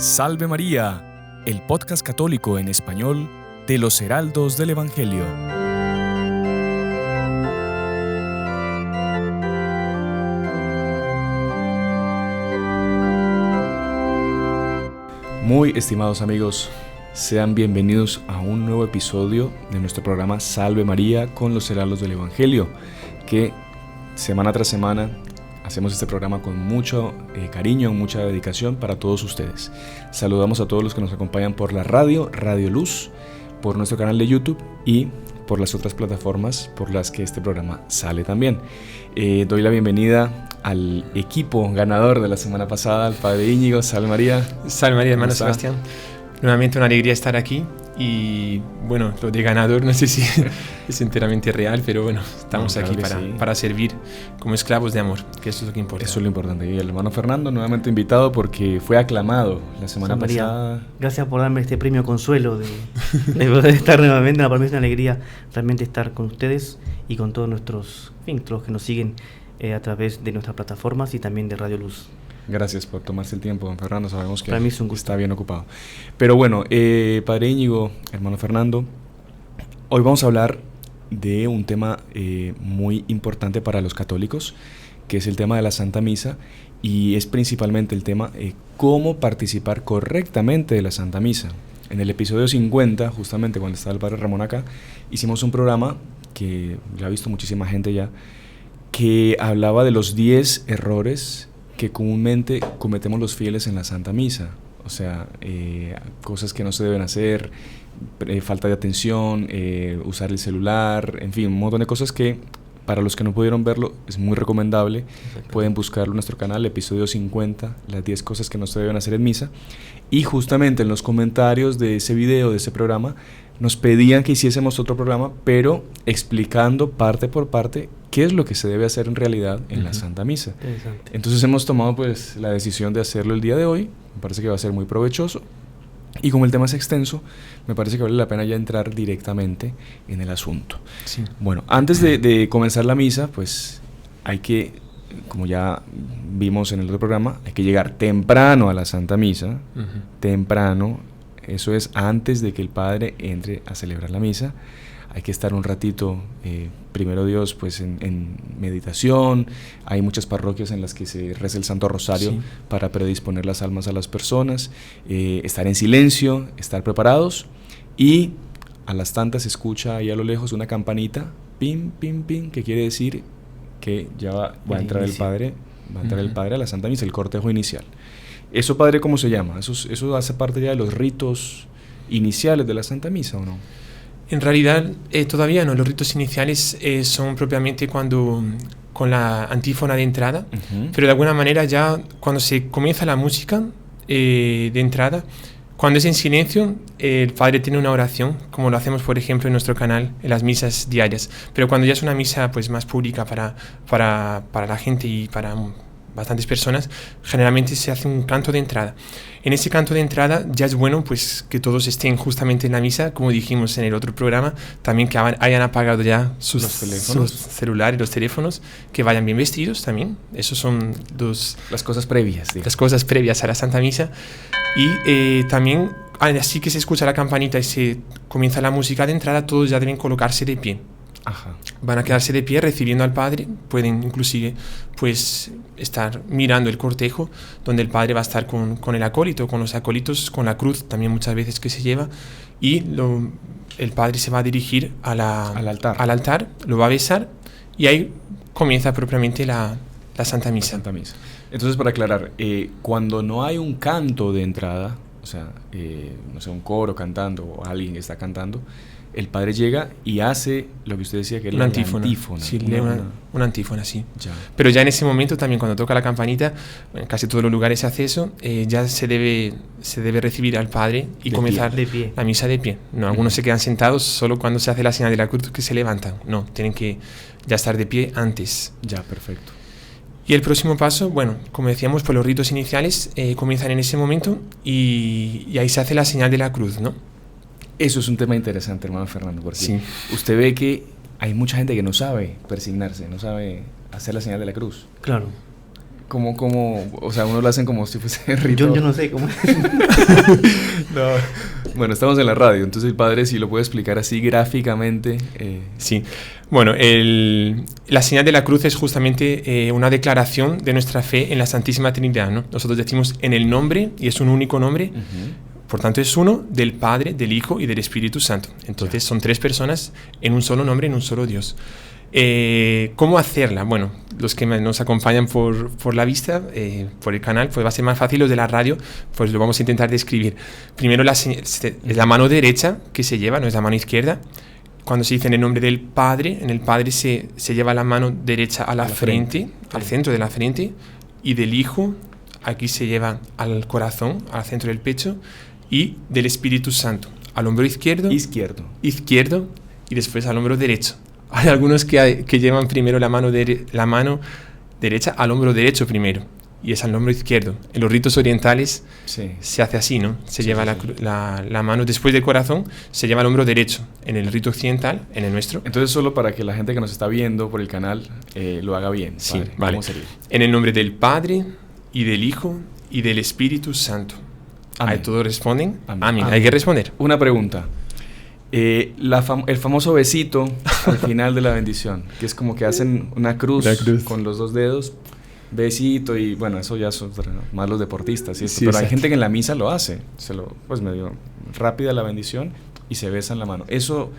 Salve María, el podcast católico en español de los Heraldos del Evangelio. Muy estimados amigos, sean bienvenidos a un nuevo episodio de nuestro programa Salve María con los Heraldos del Evangelio, que semana tras semana hacemos este programa con mucho cariño, mucha dedicación para todos ustedes. Saludamos a todos los que nos acompañan por la radio, Radio Luz, por nuestro canal de YouTube y por las otras plataformas por las que este programa sale también. Doy la bienvenida al equipo ganador de la semana pasada, al Padre Íñigo. Salve María. Salve María, hermano Sebastián. Nuevamente una alegría estar aquí. Y bueno, lo de ganador no sé si es enteramente real, pero bueno, estamos aquí para servir como esclavos de amor, que eso es lo que importa. Eso es lo importante. Y el hermano Fernando, nuevamente invitado porque fue aclamado la semana pasada. Gracias por darme este premio consuelo de poder estar nuevamente. Para mí es una alegría realmente estar con ustedes y con todos nuestros, los que nos siguen a través de nuestras plataformas y también de Radio Luz. Gracias por tomarse el tiempo, don Fernando. Sabemos que para mí es un gusto. Está bien ocupado. Pero bueno, Padre Íñigo, hermano Fernando, hoy vamos a hablar de un tema muy importante para los católicos, que es el tema de la Santa Misa, y es principalmente el tema cómo participar correctamente de la Santa Misa. En el episodio 50, justamente cuando estaba el Padre Ramón acá, hicimos un programa que ya ha visto muchísima gente ya, que hablaba de los 10 errores que comúnmente cometemos los fieles en la Santa Misa. O sea, cosas que no se deben hacer, falta de atención, usar el celular, en fin, un montón de cosas que para los que no pudieron verlo es muy recomendable. Pueden buscarlo en nuestro canal, episodio 50, las 10 cosas que no se deben hacer en misa. Y justamente en los comentarios de ese video, de ese programa, nos pedían que hiciésemos otro programa, pero explicando parte por parte qué es lo que se debe hacer en realidad en la Santa Misa. Entonces hemos tomado pues la decisión de hacerlo el día de hoy. Me parece que va a ser muy provechoso. Y como el tema es extenso, me parece que vale la pena ya entrar directamente en el asunto. Sí. Bueno, antes de comenzar la misa, pues hay que, como ya vimos en el otro programa, hay que llegar temprano a la Santa Misa, temprano. Eso es antes de que el Padre entre a celebrar la misa. Hay que estar un ratito, primero Dios, pues en meditación. Hay muchas parroquias en las que se reza el Santo Rosario para predisponer las almas a las personas. Estar en silencio, estar preparados. Y a las tantas se escucha ahí a lo lejos una campanita, pim, pim, pim, que quiere decir que ya va a entrar el Padre, el Padre a la Santa Misa, el cortejo inicial. ¿Eso, Padre, cómo se llama? ¿Eso hace parte ya de los ritos iniciales de la Santa Misa o no? En realidad todavía no. Los ritos iniciales son propiamente con la antífona de entrada, pero de alguna manera ya cuando se comienza la música de entrada, cuando es en silencio, el Padre tiene una oración, como lo hacemos por ejemplo en nuestro canal, en las misas diarias, pero cuando ya es una misa pues más pública para la gente y para bastantes personas, generalmente se hace un canto de entrada. En ese canto de entrada ya es bueno pues que todos estén justamente en la misa, como dijimos en el otro programa, también que hayan apagado ya sus celulares, los teléfonos, que vayan bien vestidos también. Esos son las cosas previas. Digamos. Las cosas previas a la Santa Misa. Y también, así que se escucha la campanita y se comienza la música de entrada, todos ya deben colocarse de pie. Ajá. Van a quedarse de pie recibiendo al Padre. Pueden inclusive pues estar mirando el cortejo donde el Padre va a estar con el acólito, con los acólitos, con la cruz también muchas veces que se lleva, y el Padre se va a dirigir al altar, lo va a besar y ahí comienza propiamente la Santa Misa. Entonces, para aclarar, cuando no hay un canto de entrada, o sea, no sé, un coro cantando o alguien que está cantando, el Padre llega y hace lo que usted decía que es una antífona. Sí, lee una antífona, sí. Ya. Pero ya en ese momento también cuando toca la campanita, en casi todos los lugares se hace eso, ya se debe recibir al Padre y comenzar la misa de pie. No, algunos se quedan sentados solo cuando se hace la señal de la cruz que se levantan. No, tienen que ya estar de pie antes. Ya, perfecto. Y el próximo paso, bueno, como decíamos, pues los ritos iniciales comienzan en ese momento y ahí se hace la señal de la cruz, ¿no? Eso es un tema interesante, hermano Fernando, porque usted ve que hay mucha gente que no sabe persignarse, no sabe hacer la señal de la cruz. Claro. o sea, uno lo hacen como si fuese rito. Yo no sé cómo es. No. Bueno, estamos en la radio, entonces el padre sí lo puede explicar así gráficamente. Sí. Bueno, la señal de la cruz es justamente una declaración de nuestra fe en la Santísima Trinidad, ¿no? Nosotros decimos en el nombre, y es un único nombre, por tanto es uno, del Padre, del Hijo y del Espíritu Santo. Entonces son tres personas en un solo nombre, en un solo Dios. ¿Cómo hacerla? Bueno, los que nos acompañan por la vista, por el canal, pues va a ser más fácil. Los de la radio, pues lo vamos a intentar describir. Primero es la mano derecha que se lleva, no es la mano izquierda. Cuando se dice en el nombre del Padre, en el Padre se lleva la mano derecha a la frente, al centro de la frente, y del Hijo, aquí se lleva al corazón, al centro del pecho, y del Espíritu Santo, al hombro izquierdo, y después al hombro derecho. Hay algunos que llevan primero la mano derecha al hombro derecho primero, y es al hombro izquierdo. En los ritos orientales se hace así, ¿no? Se lleva la mano después del corazón, se lleva al hombro derecho. En el rito occidental, en el nuestro. Entonces, solo para que la gente que nos está viendo por el canal lo haga bien. Sí, padre. vale. ¿Cómo sería? En el nombre del Padre, y del Hijo, y del Espíritu Santo. Amén. Ahí todos responden. Amén. Amén. Hay que responder. Una pregunta. El famoso besito al final de la bendición, que es como que hacen una cruz con los dos dedos, besito, y bueno, eso ya son más los deportistas, ¿sí? Pero hay gente que en la misa lo hace, pues medio rápida la bendición y se besan la mano. Eso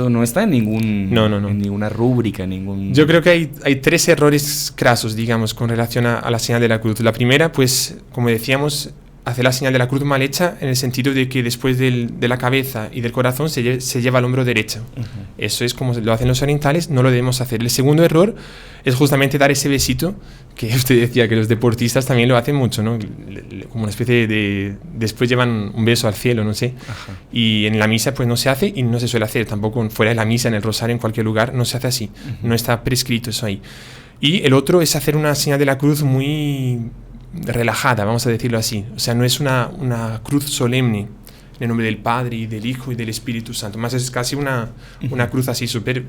no está en en ninguna rúbrica, Yo creo que hay tres errores crasos, digamos, con relación a la señal de la cruz. La primera, pues, como decíamos, hacer la señal de la cruz mal hecha, en el sentido de que después de la cabeza y del corazón se lleva al hombro derecho. Eso es como lo hacen los orientales, no lo debemos hacer. El segundo error es justamente dar ese besito, que usted decía que los deportistas también lo hacen mucho, ¿no? Como una especie de después llevan un beso al cielo, no sé. Ajá. Y en la misa pues no se hace y no se suele hacer, tampoco fuera de la misa, en el rosario, en cualquier lugar, no se hace así. No está prescrito eso ahí. Y el otro es hacer una señal de la cruz muy relajada, vamos a decirlo así. O sea, no es una cruz solemne en el nombre del Padre y del Hijo y del Espíritu Santo. Más es casi una cruz así súper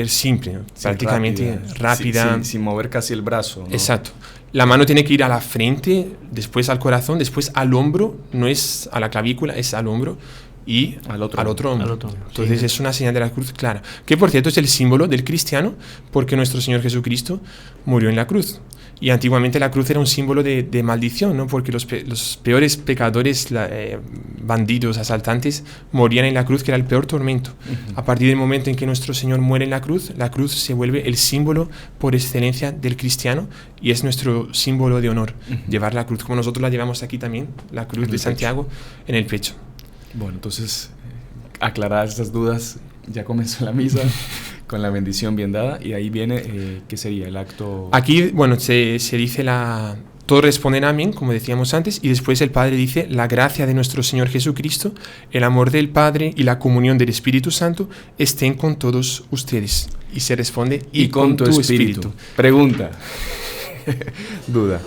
simple, ¿no? Prácticamente rápida. Sin mover casi el brazo, ¿no? Exacto. La mano tiene que ir a la frente, después al corazón, después al hombro, no es a la clavícula, es al hombro, y al otro hombro. Entonces es una señal de la cruz clara, que por cierto es el símbolo del cristiano, porque nuestro Señor Jesucristo murió en la cruz. Y antiguamente la cruz era un símbolo de maldición, ¿no? Porque los peores pecadores, bandidos, asaltantes, morían en la cruz, que era el peor tormento. A partir del momento en que nuestro Señor muere en la cruz se vuelve el símbolo por excelencia del cristiano, y es nuestro símbolo de honor, llevar la cruz, como nosotros la llevamos aquí también, la cruz de Santiago en el pecho. Bueno, entonces, aclaradas estas dudas, ya comenzó la misa con la bendición bien dada, y ahí viene, ¿qué sería el acto? Aquí, bueno, se dice todos responden amén, como decíamos antes, y después el Padre dice: la gracia de nuestro Señor Jesucristo, el amor del Padre y la comunión del Espíritu Santo estén con todos ustedes. Y se responde: y con tu espíritu. Pregunta. Duda.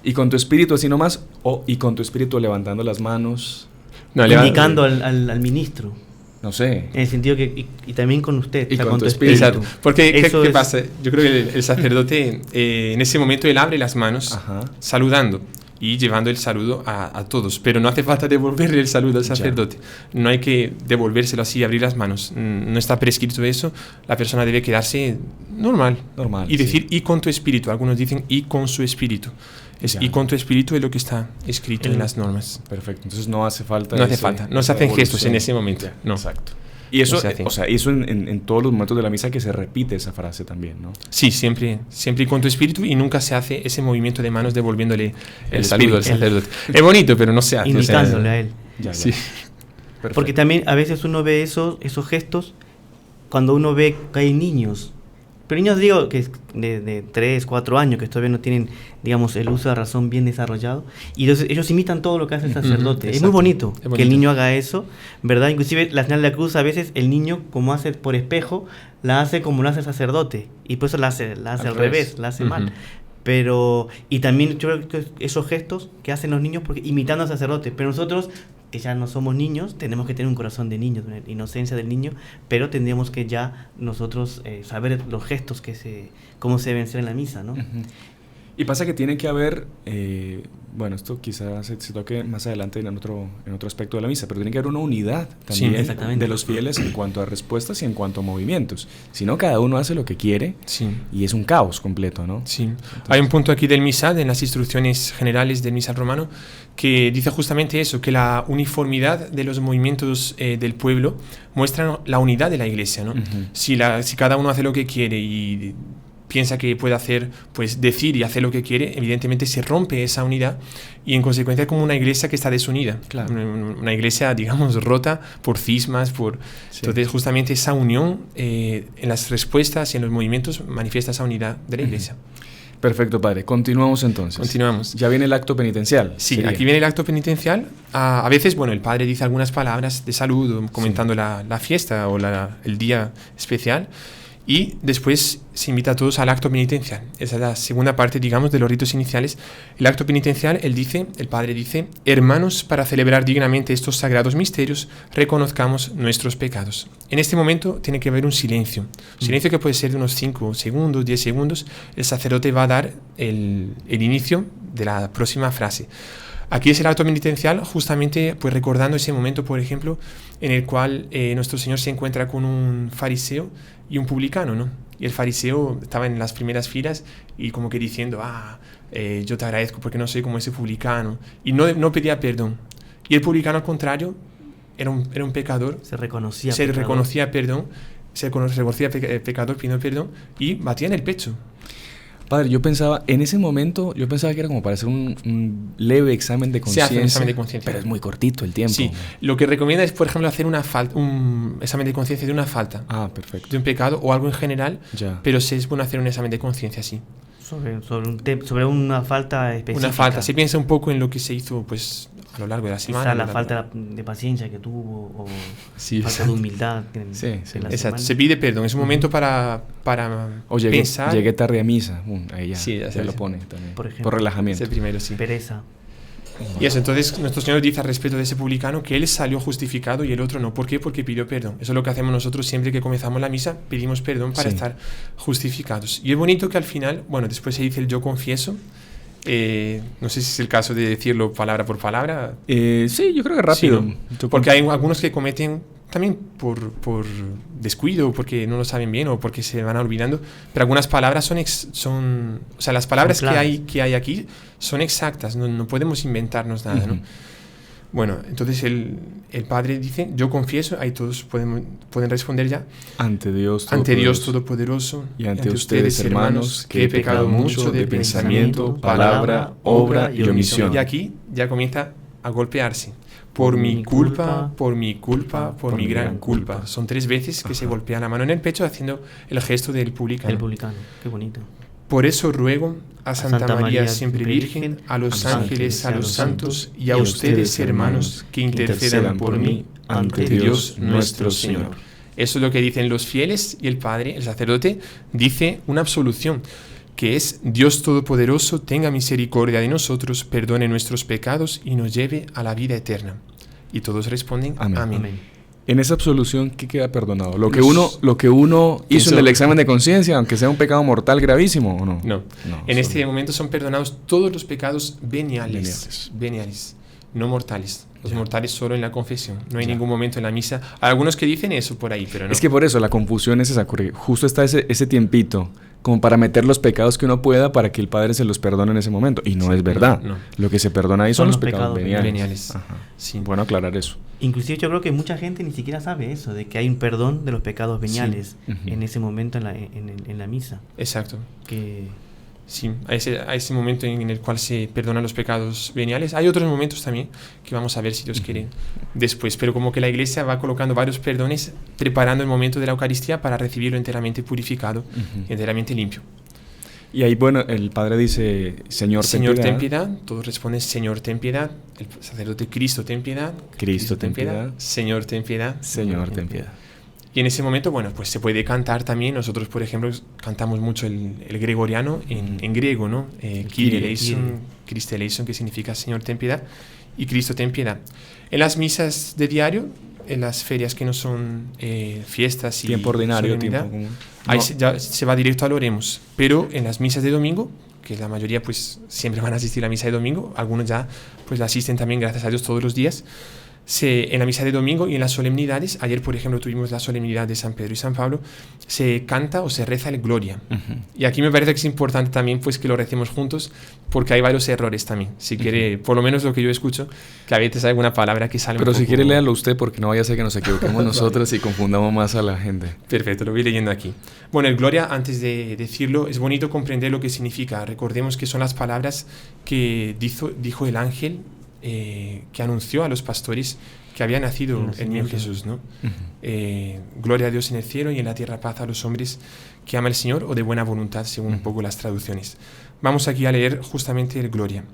¿Y con tu espíritu así nomás? ¿O y con tu espíritu levantando las manos? No, indicando al ministro. No sé. En el sentido que y también con usted. Y con tu espíritu. Exacto. Porque, ¿qué pasa? Yo creo que el sacerdote, en ese momento, él abre las manos, saludando y llevando el saludo a todos. Pero no hace falta devolverle el saludo al sacerdote. No hay que devolvérselo así, abrir las manos. No está prescrito eso. La persona debe quedarse normal. Y decir, y con tu espíritu. Algunos dicen, y con su espíritu. Y con tu espíritu es lo que está escrito en las normas. Perfecto. Entonces no hace falta. No se hacen gestos en ese momento. No. Exacto. Y eso, eso en todos los momentos de la misa que se repite esa frase también, ¿no? Sí, siempre y con tu espíritu, y nunca se hace ese movimiento de manos devolviéndole el saludo al sacerdote. Es bonito, pero no se hace. Indicándole a él. Sí. Porque también a veces uno ve esos gestos cuando uno ve que hay niños. Pero niños, digo, que de 3, 4 años, que todavía no tienen, digamos, el uso de razón bien desarrollado, y entonces ellos imitan todo lo que hace el sacerdote. Es muy bonito que el niño haga eso, ¿verdad? Inclusive la señal de la cruz, a veces el niño, como hace por espejo, la hace como lo hace el sacerdote, y por eso la hace al revés, la hace mal. Pero, y también yo creo que esos gestos que hacen los niños, porque imitando al sacerdote, pero nosotros, que ya no somos niños, tenemos que tener un corazón de niño, una inocencia del niño, pero tendríamos que ya nosotros saber los gestos cómo se deben ser en la misa, ¿no? Y pasa que tiene que haber, bueno, esto quizás se toque más adelante en otro aspecto de la misa, pero tiene que haber una unidad también de los fieles en cuanto a respuestas y en cuanto a movimientos. Si no, cada uno hace lo que quiere y es un caos completo, ¿no? Sí. Entonces, hay un punto aquí del misal, en las instrucciones generales del misal romano, que dice justamente eso, que la uniformidad de los movimientos del pueblo muestra la unidad de la iglesia, ¿no? Si cada uno hace lo que quiere y piensa que puede hacer, pues decir y hacer lo que quiere, evidentemente se rompe esa unidad y en consecuencia es como una iglesia que está desunida. Claro. Una iglesia, digamos, rota por cismas, Entonces justamente esa unión en las respuestas y en los movimientos manifiesta esa unidad de la iglesia. Perfecto, padre. Continuamos entonces. Continuamos. Ya viene el acto penitencial. Sí, aquí viene el acto penitencial. A veces, bueno, el padre dice algunas palabras de salud, comentando la fiesta o el día especial. Y después se invita a todos al acto penitencial. Esa es la segunda parte, digamos, de los ritos iniciales. El acto penitencial, el padre dice: hermanos, para celebrar dignamente estos sagrados misterios, reconozcamos nuestros pecados. En este momento tiene que haber un silencio. Un silencio que puede ser de unos 5 segundos, 10 segundos. El sacerdote va a dar el inicio de la próxima frase. Aquí es el acto penitencial, justamente pues recordando ese momento, por ejemplo, en el cual nuestro Señor se encuentra con un fariseo y un publicano, ¿no? Y el fariseo estaba en las primeras filas y como que diciendo, yo te agradezco porque no soy como ese publicano. Y no pedía perdón. Y el publicano, al contrario, era un pecador. Se reconocía pecador, pidiendo perdón y batía en el pecho. Padre, en ese momento, yo pensaba que era como para hacer un leve examen de conciencia. Se hace un examen de conciencia. Pero es muy cortito el tiempo. Sí, lo que recomienda es, por ejemplo, hacer un examen de conciencia de una falta. Perfecto. De un pecado o algo en general, ya. Pero sí es bueno hacer un examen de conciencia, sí. Sobre una falta específica. Una falta, se piensa un poco en lo que se hizo pues a lo largo de la semana. Quizá la falta de paciencia que tuvo o falta de humildad. Exacto, se pide perdón, es un momento para pensar. Llegué tarde a misa, ahí ya, ya lo pone también, por relajamiento. Es el primero, sí. Pereza. Y eso, entonces nuestro Señor dice al respecto de ese publicano que él salió justificado y el otro no. ¿Por qué? Porque pidió perdón. Eso es lo que hacemos nosotros siempre que comenzamos la misa, pedimos perdón para estar justificados. Y es bonito que al final, bueno, después se dice el yo confieso. No sé si es el caso de decirlo palabra por palabra. Sí, yo creo que rápido. Sí, ¿no? Porque hay algunos que cometen también por descuido, porque no lo saben bien o porque se van olvidando, pero algunas palabras son o sea, las palabras que hay aquí son exactas, no podemos inventarnos nada, ¿no? Bueno, entonces el padre dice, yo confieso, ahí todos pueden responder ya. Ante Dios Todopoderoso y ante ustedes, hermanos, que he pecado mucho de pensamiento, palabra, obra y omisión. Y aquí ya comienza a golpearse. Por mi culpa, por mi gran culpa. Son 3 veces que se golpea la mano en el pecho haciendo el gesto del publicano. El publicano, qué bonito. Por eso ruego a Santa María siempre Virgen, a los ángeles, a los santos y a ustedes, hermanos, que intercedan por mí ante Dios nuestro Señor. Eso es lo que dicen los fieles y el Padre, el sacerdote, dice una absolución, que es: Dios Todopoderoso tenga misericordia de nosotros, perdone nuestros pecados y nos lleve a la vida eterna. Y todos responden, amén. En esa absolución, ¿qué queda perdonado? ¿Lo que uno hizo en el examen de conciencia, aunque sea un pecado mortal gravísimo o no? No. En este momento son perdonados todos los pecados veniales, no mortales. Los mortales solo en la confesión. No hay ningún momento en la misa. Hay algunos que dicen eso por ahí, pero no. Es que por eso la confusión es esa, porque justo está ese tiempito como para meter los pecados que uno pueda para que el Padre se los perdone en ese momento. Y no es verdad. No. Lo que se perdona ahí son los pecados veniales. Ajá. Sí. Bueno aclarar eso. Inclusive yo creo que mucha gente ni siquiera sabe eso, de que hay un perdón de los pecados veniales en ese momento en la misa. Exacto. Sí, a ese momento en el cual se perdonan los pecados veniales. Hay otros momentos también que vamos a ver, si Dios quiere, después. Pero como que la Iglesia va colocando varios perdones, preparando el momento de la Eucaristía para recibirlo enteramente purificado, enteramente limpio. Y ahí, bueno, el Padre dice, Señor, ten piedad. Todos responden, Señor, ten piedad. El sacerdote, Cristo, ten piedad. Cristo, ten piedad. Señor, ten piedad. Señor, ten piedad. Y en ese momento, bueno, pues se puede cantar también. Nosotros, por ejemplo, cantamos mucho el gregoriano en griego, ¿no? Kyrie eleison, Christe eleison, que significa Señor, ten piedad, y Cristo, ten piedad. En las misas de diario, en las ferias que no son fiestas y tiempo ordinario, tiempo común, ahí ya se va directo al Oremus. Pero en las misas de domingo, que la mayoría pues siempre van a asistir a la misa de domingo, algunos ya pues la asisten también, gracias a Dios, todos los días. En la misa de domingo y en las solemnidades, ayer por ejemplo tuvimos la solemnidad de San Pedro y San Pablo, se canta o se reza el Gloria. Y aquí me parece que es importante también pues que lo recemos juntos, porque hay varios errores también. Si quiere, por lo menos lo que yo escucho, que a veces hay alguna palabra que sale Pero un si poco... quiere léalo usted, porque no vaya a ser que nos equivoquemos nosotros y confundamos más a la gente. Perfecto, lo voy leyendo aquí. Bueno, el Gloria, antes de decirlo, es bonito comprender lo que significa. Recordemos que son las palabras que dijo el ángel que anunció a los pastores que había nacido el niño Jesús, ¿no? Gloria a Dios en el cielo y en la tierra paz a los hombres que ama el Señor, o de buena voluntad, según un poco las traducciones. Vamos aquí a leer justamente el Gloria.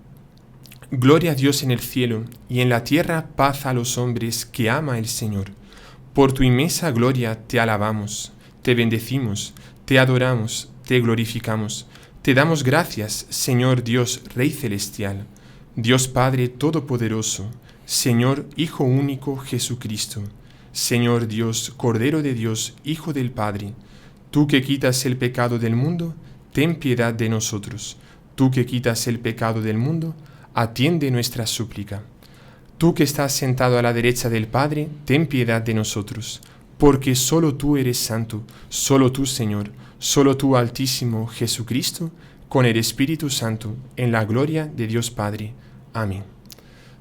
Gloria a Dios en el cielo y en la tierra paz a los hombres que ama el Señor. Por tu inmensa gloria te alabamos, te bendecimos, te adoramos, te glorificamos. Te damos gracias, Señor Dios, Rey celestial, Dios Padre Todopoderoso, Señor Hijo único Jesucristo, Señor Dios, Cordero de Dios, Hijo del Padre, tú que quitas el pecado del mundo, ten piedad de nosotros. Tú que quitas el pecado del mundo, atiende nuestra súplica. Tú que estás sentado a la derecha del Padre, ten piedad de nosotros, porque solo tú eres santo, solo tú, Señor, solo tú, Altísimo Jesucristo, con el Espíritu Santo, en la gloria de Dios Padre. Amén.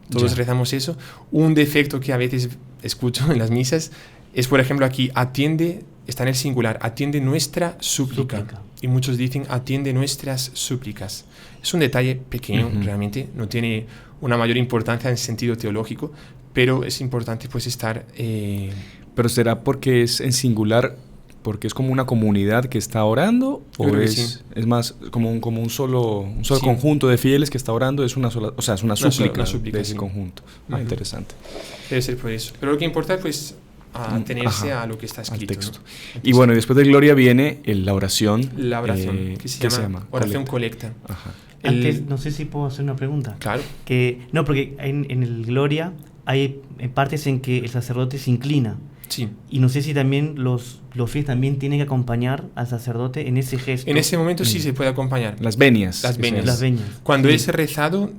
Todos rezamos eso. Un defecto que a veces escucho en las misas es, por ejemplo, aquí, atiende, está en el singular, atiende nuestra súplica. Y muchos dicen, atiende nuestras súplicas. Es un detalle pequeño, realmente, no tiene una mayor importancia en sentido teológico, pero es importante pues estar... ¿Pero será porque es en singular, porque es como una comunidad que está orando? ¿O es más como un solo conjunto de fieles que está orando? Es una sola, o sea, es una súplica de ese conjunto. Interesante. Debe ser por eso. Pero lo que importa pues atenerse a lo que está escrito. Al texto. ¿No? Y bueno, después de Gloria viene la oración. La oración, que se llama oración colecta. Antes, no sé si puedo hacer una pregunta. Claro. Porque en el Gloria hay partes en que el sacerdote se inclina. Sí. Y no sé si también los fieles también tienen que acompañar al sacerdote en ese gesto. En ese momento sí se puede acompañar. Las venias. Las venias. Cuando es rezado,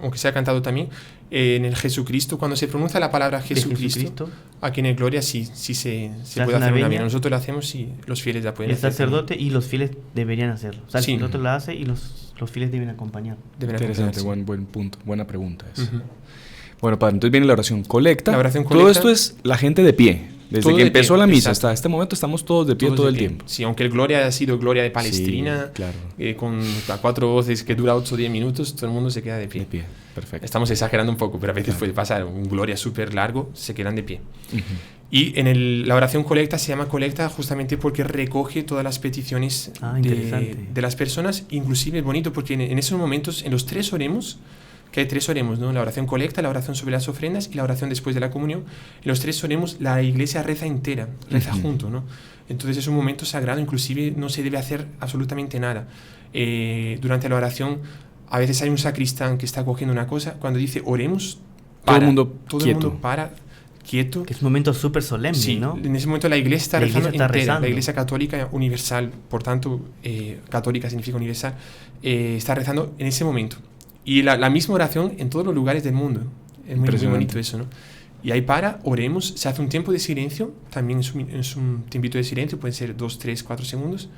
aunque sea cantado también, en el Jesucristo, cuando se pronuncia la palabra Jesucristo, aquí en el Gloria sí se puede hacer una venia. Nosotros lo hacemos y los fieles la pueden hacer. El sacerdote también. Y los fieles deberían hacerlo. O sea, el sacerdote lo hace y los fieles deben acompañar. Interesante, buen punto, buena pregunta eso. Bueno, padre, entonces viene la oración colecta. La oración colecta. Todo esto es la gente de pie. Desde que empezó pie, la misa exacto. hasta este momento estamos todos de pie todo el tiempo. Sí, aunque el Gloria ha sido Gloria de Palestrina, sí, claro. Con a 4 voces que dura 8 o 10 minutos, todo el mundo se queda de pie. De pie, perfecto. Estamos exagerando un poco, pero a veces puede pasar. Un Gloria súper largo, se quedan de pie. Y en la oración colecta se llama colecta justamente porque recoge todas las peticiones de las personas. Inclusive es bonito porque en esos momentos, en los 3 oremos, que hay 3 oremos, ¿no? La oración colecta, la oración sobre las ofrendas y la oración después de la comunión. En los 3 oremos, la iglesia reza entera, reza junto, ¿no? Entonces es un momento sagrado, inclusive no se debe hacer absolutamente nada. Durante la oración, a veces hay un sacristán que está cogiendo una cosa, cuando dice oremos, todo el mundo para, quieto. Que es un momento súper solemne, sí, ¿no? En ese momento la iglesia está rezando entera. Rezando. La iglesia católica universal, por tanto, católica significa universal, está rezando en ese momento. Y la misma oración en todos los lugares del mundo. Es muy bonito eso, ¿no? Y ahí oremos, se hace un tiempo de silencio, también es un tiempito de silencio, pueden ser 2, 3, 4 segundos,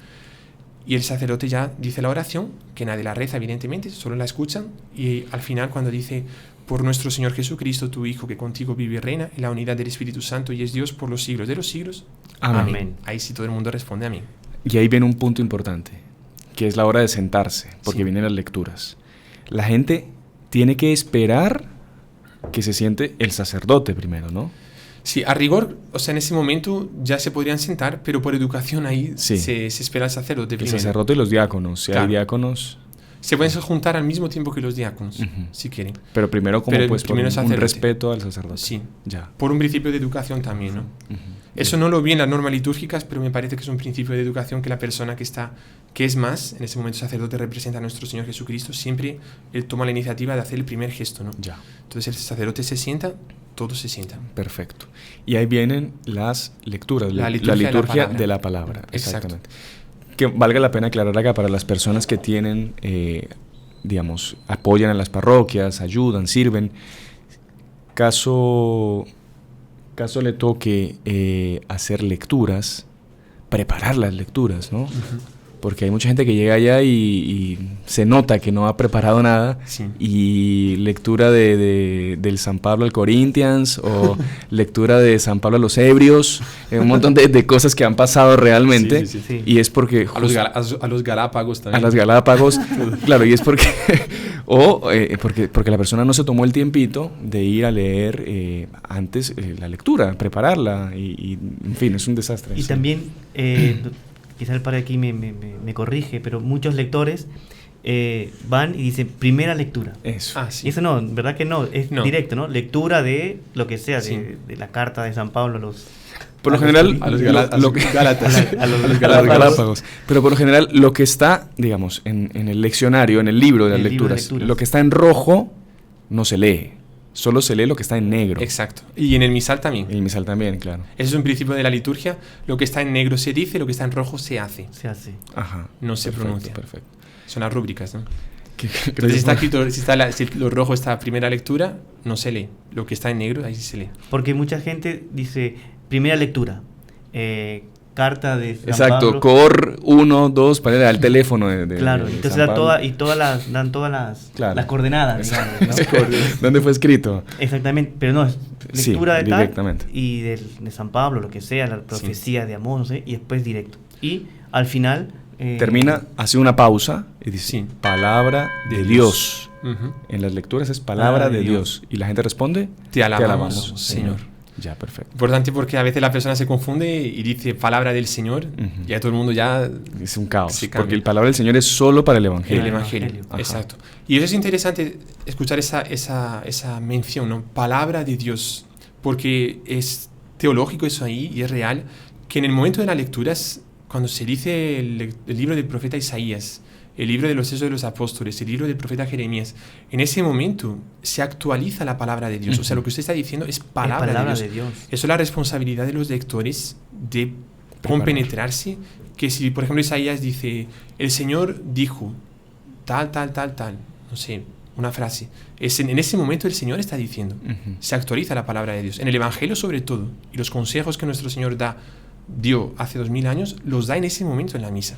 y el sacerdote ya dice la oración, que nadie la reza evidentemente, solo la escuchan, y al final cuando dice, por nuestro Señor Jesucristo, tu Hijo, que contigo vive y reina, en la unidad del Espíritu Santo y es Dios por los siglos de los siglos. Amén. Ahí sí todo el mundo responde amén. Y ahí viene un punto importante, que es la hora de sentarse, porque vienen las lecturas. La gente tiene que esperar que se siente el sacerdote primero, ¿no? Sí, a rigor, o sea, en ese momento ya se podrían sentar, pero por educación ahí se espera al sacerdote primero. El sacerdote y los diáconos, si hay diáconos... Se pueden juntar al mismo tiempo que los diáconos, si quieren. Pero primero por un respeto al sacerdote. Sí, ya. Por un principio de educación también, ¿no? Eso no lo vi en las normas litúrgicas, pero me parece que es un principio de educación que la persona que es más, en ese momento sacerdote representa a nuestro Señor Jesucristo, siempre él toma la iniciativa de hacer el primer gesto, ¿no? Ya. Entonces el sacerdote se sienta, todos se sientan. Perfecto. Y ahí vienen las lecturas, la liturgia de la palabra. Exactamente. que valga la pena aclarar acá para las personas que tienen, digamos, apoyan a las parroquias, ayudan, sirven. Caso le toque hacer lecturas, preparar las lecturas, ¿no? Porque hay mucha gente que llega allá y se nota que no ha preparado nada. Sí. Y lectura del San Pablo al Corinthians o lectura de San Pablo a los ebrios, un montón de cosas que han pasado realmente. Sí. Y es porque... A los Galápagos también. A los Galápagos, claro, y es porque... porque la persona no se tomó el tiempito de ir a leer antes la lectura, prepararla, y en fin, es un desastre. Y sí. También... quizá el padre aquí me corrige, pero muchos lectores van y dicen primera lectura. Eso. Y eso no, ¿verdad que no? Es directo, ¿no? Lectura de lo que sea, Sí. de la carta de San Pablo a los... Por lo general, a los Gálatas. a los Galápagos. Pero por lo general, lo que está, digamos, en el leccionario, en el libro de las lecturas, lo que está en rojo no se lee. Solo se lee lo que está en negro. Exacto. Y en el misal también. En el misal también, claro. Ese es un principio de la liturgia. Lo que está en negro se dice, lo que está en rojo se hace. Se hace. Ajá. No se pronuncia. Perfecto. Son las rúbricas, ¿no? Gracias Entonces, si está escrito, si lo rojo está primera lectura, no se lee. Lo que está en negro, ahí sí se lee. Porque mucha gente dice primera lectura, carta de San Exacto, Pablo. Cor 1, 2, para ir al teléfono Claro, de entonces San dan Pablo. dan todas las, Claro. las coordenadas, digamos, ¿no? ¿Dónde fue escrito? Exactamente, pero no, es lectura Sí, de tal directamente. y de San Pablo, lo que sea, la profecía de Amós, no sé, y después directo. Y al final... Termina, hace una pausa y dice, Sí. palabra de Dios. Ujú. En las lecturas es palabra de Dios. Y la gente responde, Te alabamos, Señor. Ya, perfecto. Importante porque a veces la persona se confunde y dice palabra del Señor, y ya todo el mundo ya... Es un caos, Se cambia. porque el palabra del Señor es solo para el Evangelio. El Evangelio, Ajá. exacto. Y eso es interesante escuchar esa mención, ¿no? Palabra de Dios, porque es teológico eso ahí y es real, que en el momento de las lecturas, cuando se dice el libro del profeta Isaías, el libro de los Hechos de los Apóstoles, el libro del profeta Jeremías, en ese momento se actualiza la palabra de Dios. O sea, lo que usted está diciendo es palabra de Dios. Eso es la responsabilidad de los lectores de compenetrarse, que si, por ejemplo, Isaías dice, el Señor dijo, tal, no sé, una frase. En ese momento el Señor está diciendo, se actualiza la palabra de Dios. En el Evangelio sobre todo, y los consejos que nuestro Señor dio hace 2000 años, los da en ese momento en la misa.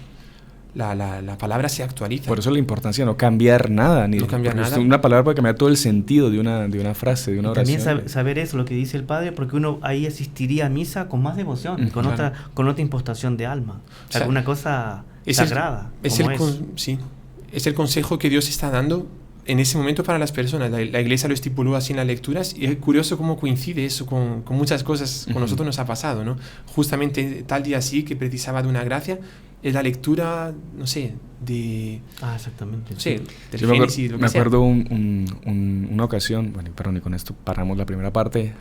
La palabra se actualiza. Por eso la importancia de no cambiar nada. No cambiar nada. Una palabra puede cambiar todo el sentido de una frase, de una oración. También saber eso, lo que dice el Padre, porque uno ahí asistiría a misa con más devoción, con otra impostación de alma. O sea, una cosa sagrada. Es el consejo que Dios está dando en ese momento para las personas. La Iglesia lo estipuló así en las lecturas y es curioso cómo coincide eso con muchas cosas que con nosotros nos ha pasado, ¿no? Justamente tal día así que precisaba de una gracia es la lectura, no sé, de... exactamente. No sé, del Yo Génesis, me acuerdo una ocasión, bueno, perdón, y con esto paramos la primera parte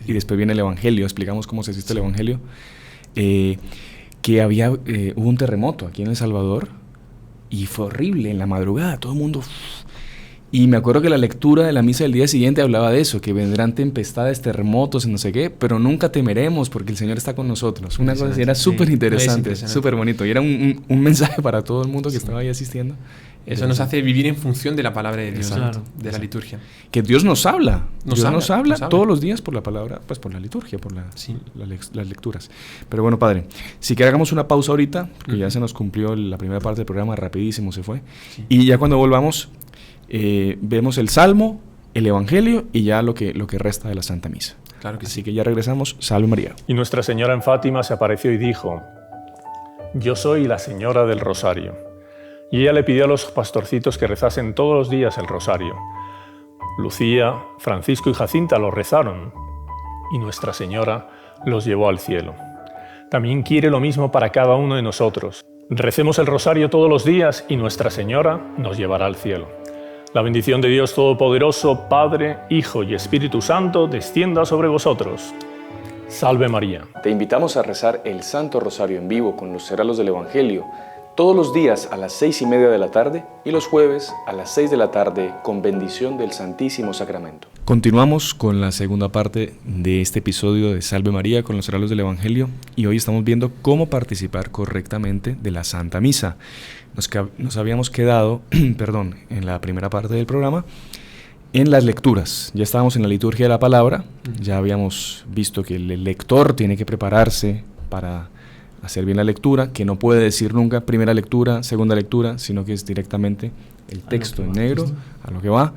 y después viene el Evangelio, explicamos cómo se asiste el Evangelio, que hubo un terremoto aquí en El Salvador y fue horrible en la madrugada, todo el mundo... Y me acuerdo que la lectura de la misa del día siguiente hablaba de eso, que vendrán tempestades, terremotos, no sé qué, pero nunca temeremos porque el Señor está con nosotros. Una cosa así, era súper interesante, súper bonito. Y era un mensaje para todo el mundo que estaba ahí asistiendo. Eso nos hace vivir en función de la palabra de Dios, de la liturgia. Que Dios nos habla. Dios nos habla todos los días por la palabra, pues por la liturgia, por las lecturas. Pero bueno, Padre, si que hagamos una pausa ahorita, porque ya se nos cumplió la primera parte del programa, rapidísimo se fue. Sí. Y ya cuando volvamos... vemos el Salmo, el Evangelio y ya lo que resta de la Santa Misa. Claro que Así que ya regresamos. Salve María. Y Nuestra Señora en Fátima se apareció y dijo, yo soy la Señora del Rosario. Y ella le pidió a los pastorcitos que rezasen todos los días el Rosario. Lucía, Francisco y Jacinta lo rezaron y Nuestra Señora los llevó al cielo. También quiere lo mismo para cada uno de nosotros. Recemos el Rosario todos los días y Nuestra Señora nos llevará al cielo. La bendición de Dios Todopoderoso, Padre, Hijo y Espíritu Santo, descienda sobre vosotros. Salve María. Te invitamos a rezar el Santo Rosario en vivo con los heraldos del Evangelio todos los días a las 6:30 de la tarde y los jueves a las 6 de la tarde con bendición del Santísimo Sacramento. Continuamos con la segunda parte de este episodio de Salve María con los heraldos del Evangelio, y hoy estamos viendo cómo participar correctamente de la Santa Misa. Nos habíamos quedado en la primera parte del programa en las lecturas. Ya estábamos en la liturgia de la palabra, ya habíamos visto que el lector tiene que prepararse para hacer bien la lectura, que no puede decir nunca primera lectura, segunda lectura, sino que es directamente el texto en negro, a lo que va.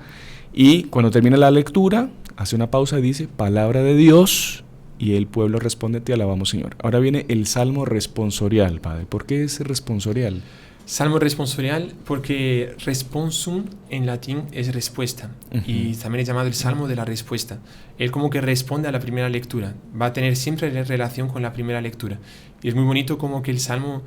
Y cuando termina la lectura, hace una pausa y dice, palabra de Dios, y el pueblo responde, te alabamos, Señor. Ahora viene el salmo responsorial, Padre. ¿Por qué es responsorial? Salmo responsorial porque responsum en latín es respuesta, y también es llamado el salmo de la respuesta. Él como que responde a la primera lectura, va a tener siempre relación con la primera lectura. Y es muy bonito como que el salmo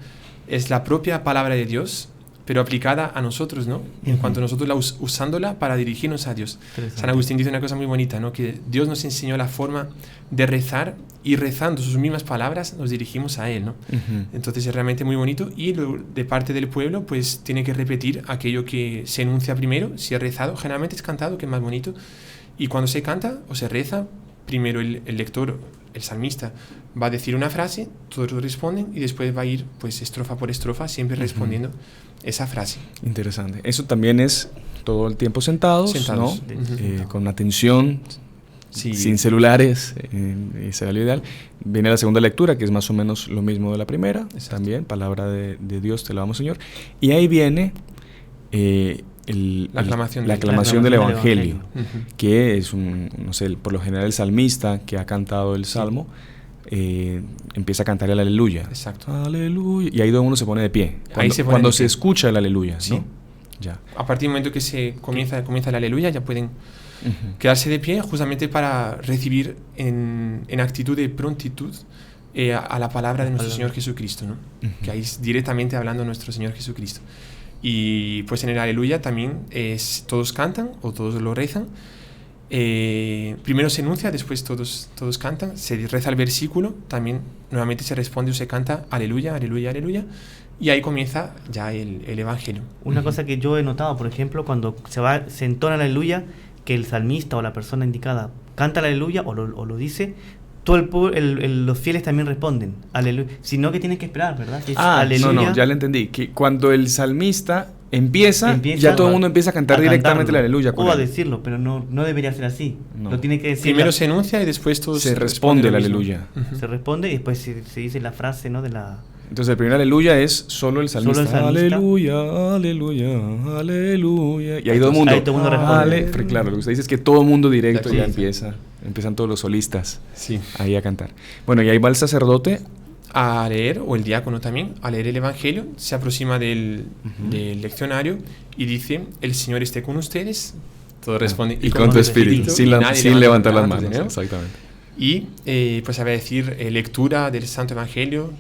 es la propia palabra de Dios, pero aplicada a nosotros, ¿no? En cuanto a nosotros usándola para dirigirnos a Dios. San Agustín dice una cosa muy bonita, ¿no? Que Dios nos enseñó la forma de rezar, y rezando sus mismas palabras nos dirigimos a Él, ¿no? Entonces es realmente muy bonito, y de parte del pueblo pues tiene que repetir aquello que se enuncia primero. Si es rezado, generalmente es cantado, que es más bonito, y cuando se canta o se reza, primero el lector, el salmista, va a decir una frase, todos responden, y después va a ir pues estrofa por estrofa, siempre respondiendo esa frase. Interesante. Eso también es todo el tiempo sentados. ¿No? Con atención, sin celulares, será lo ideal. Viene la segunda lectura, que es más o menos lo mismo de la primera. Exacto. También, palabra de Dios, te alabamos, Señor. Y ahí viene la aclamación del Evangelio, que es por lo general el salmista que ha cantado el salmo, empieza a cantar el aleluya. Exacto. Aleluya. Y ahí donde uno se pone de pie. Cuando se escucha el aleluya, sí. ¿No? Ya. A partir del momento que se comienza el aleluya, ya pueden quedarse de pie, justamente para recibir en actitud de prontitud a la palabra de nuestro Señor Jesucristo, ¿no? Que ahí es directamente hablando nuestro Señor Jesucristo. Y pues en el aleluya también todos cantan o todos lo rezan. Primero se enuncia, después todos cantan, se reza el versículo, también nuevamente se responde o se canta aleluya, aleluya, aleluya, y ahí comienza ya el Evangelio. Una cosa que yo he notado, por ejemplo, cuando se entona el aleluya, que el salmista o la persona indicada canta el aleluya o lo dice, todo los fieles también responden aleluya, sino que tienen que esperar, ¿verdad? No, ya le entendí, que cuando el salmista empieza ya todo el mundo empieza a cantar directamente el aleluya o a decirlo, pero no debería ser así. No. Lo tiene que decir. Primero se enuncia y después todos se responde el aleluya. Se responde y después se dice la frase, ¿no? Entonces el primer aleluya es solo el salmista. Aleluya, aleluya, aleluya. Y ahí todo el mundo responde. Claro, lo que usted dice es que todo el mundo directo ya empiezan todos los solistas ahí a cantar. Bueno, y ahí va el sacerdote a leer, o el diácono también, a leer el Evangelio, se aproxima del leccionario y dice, el Señor esté con ustedes. Todos responden, y con tu espíritu, sin levantar las manos. Exactamente. Y pues va a decir lectura del Santo Evangelio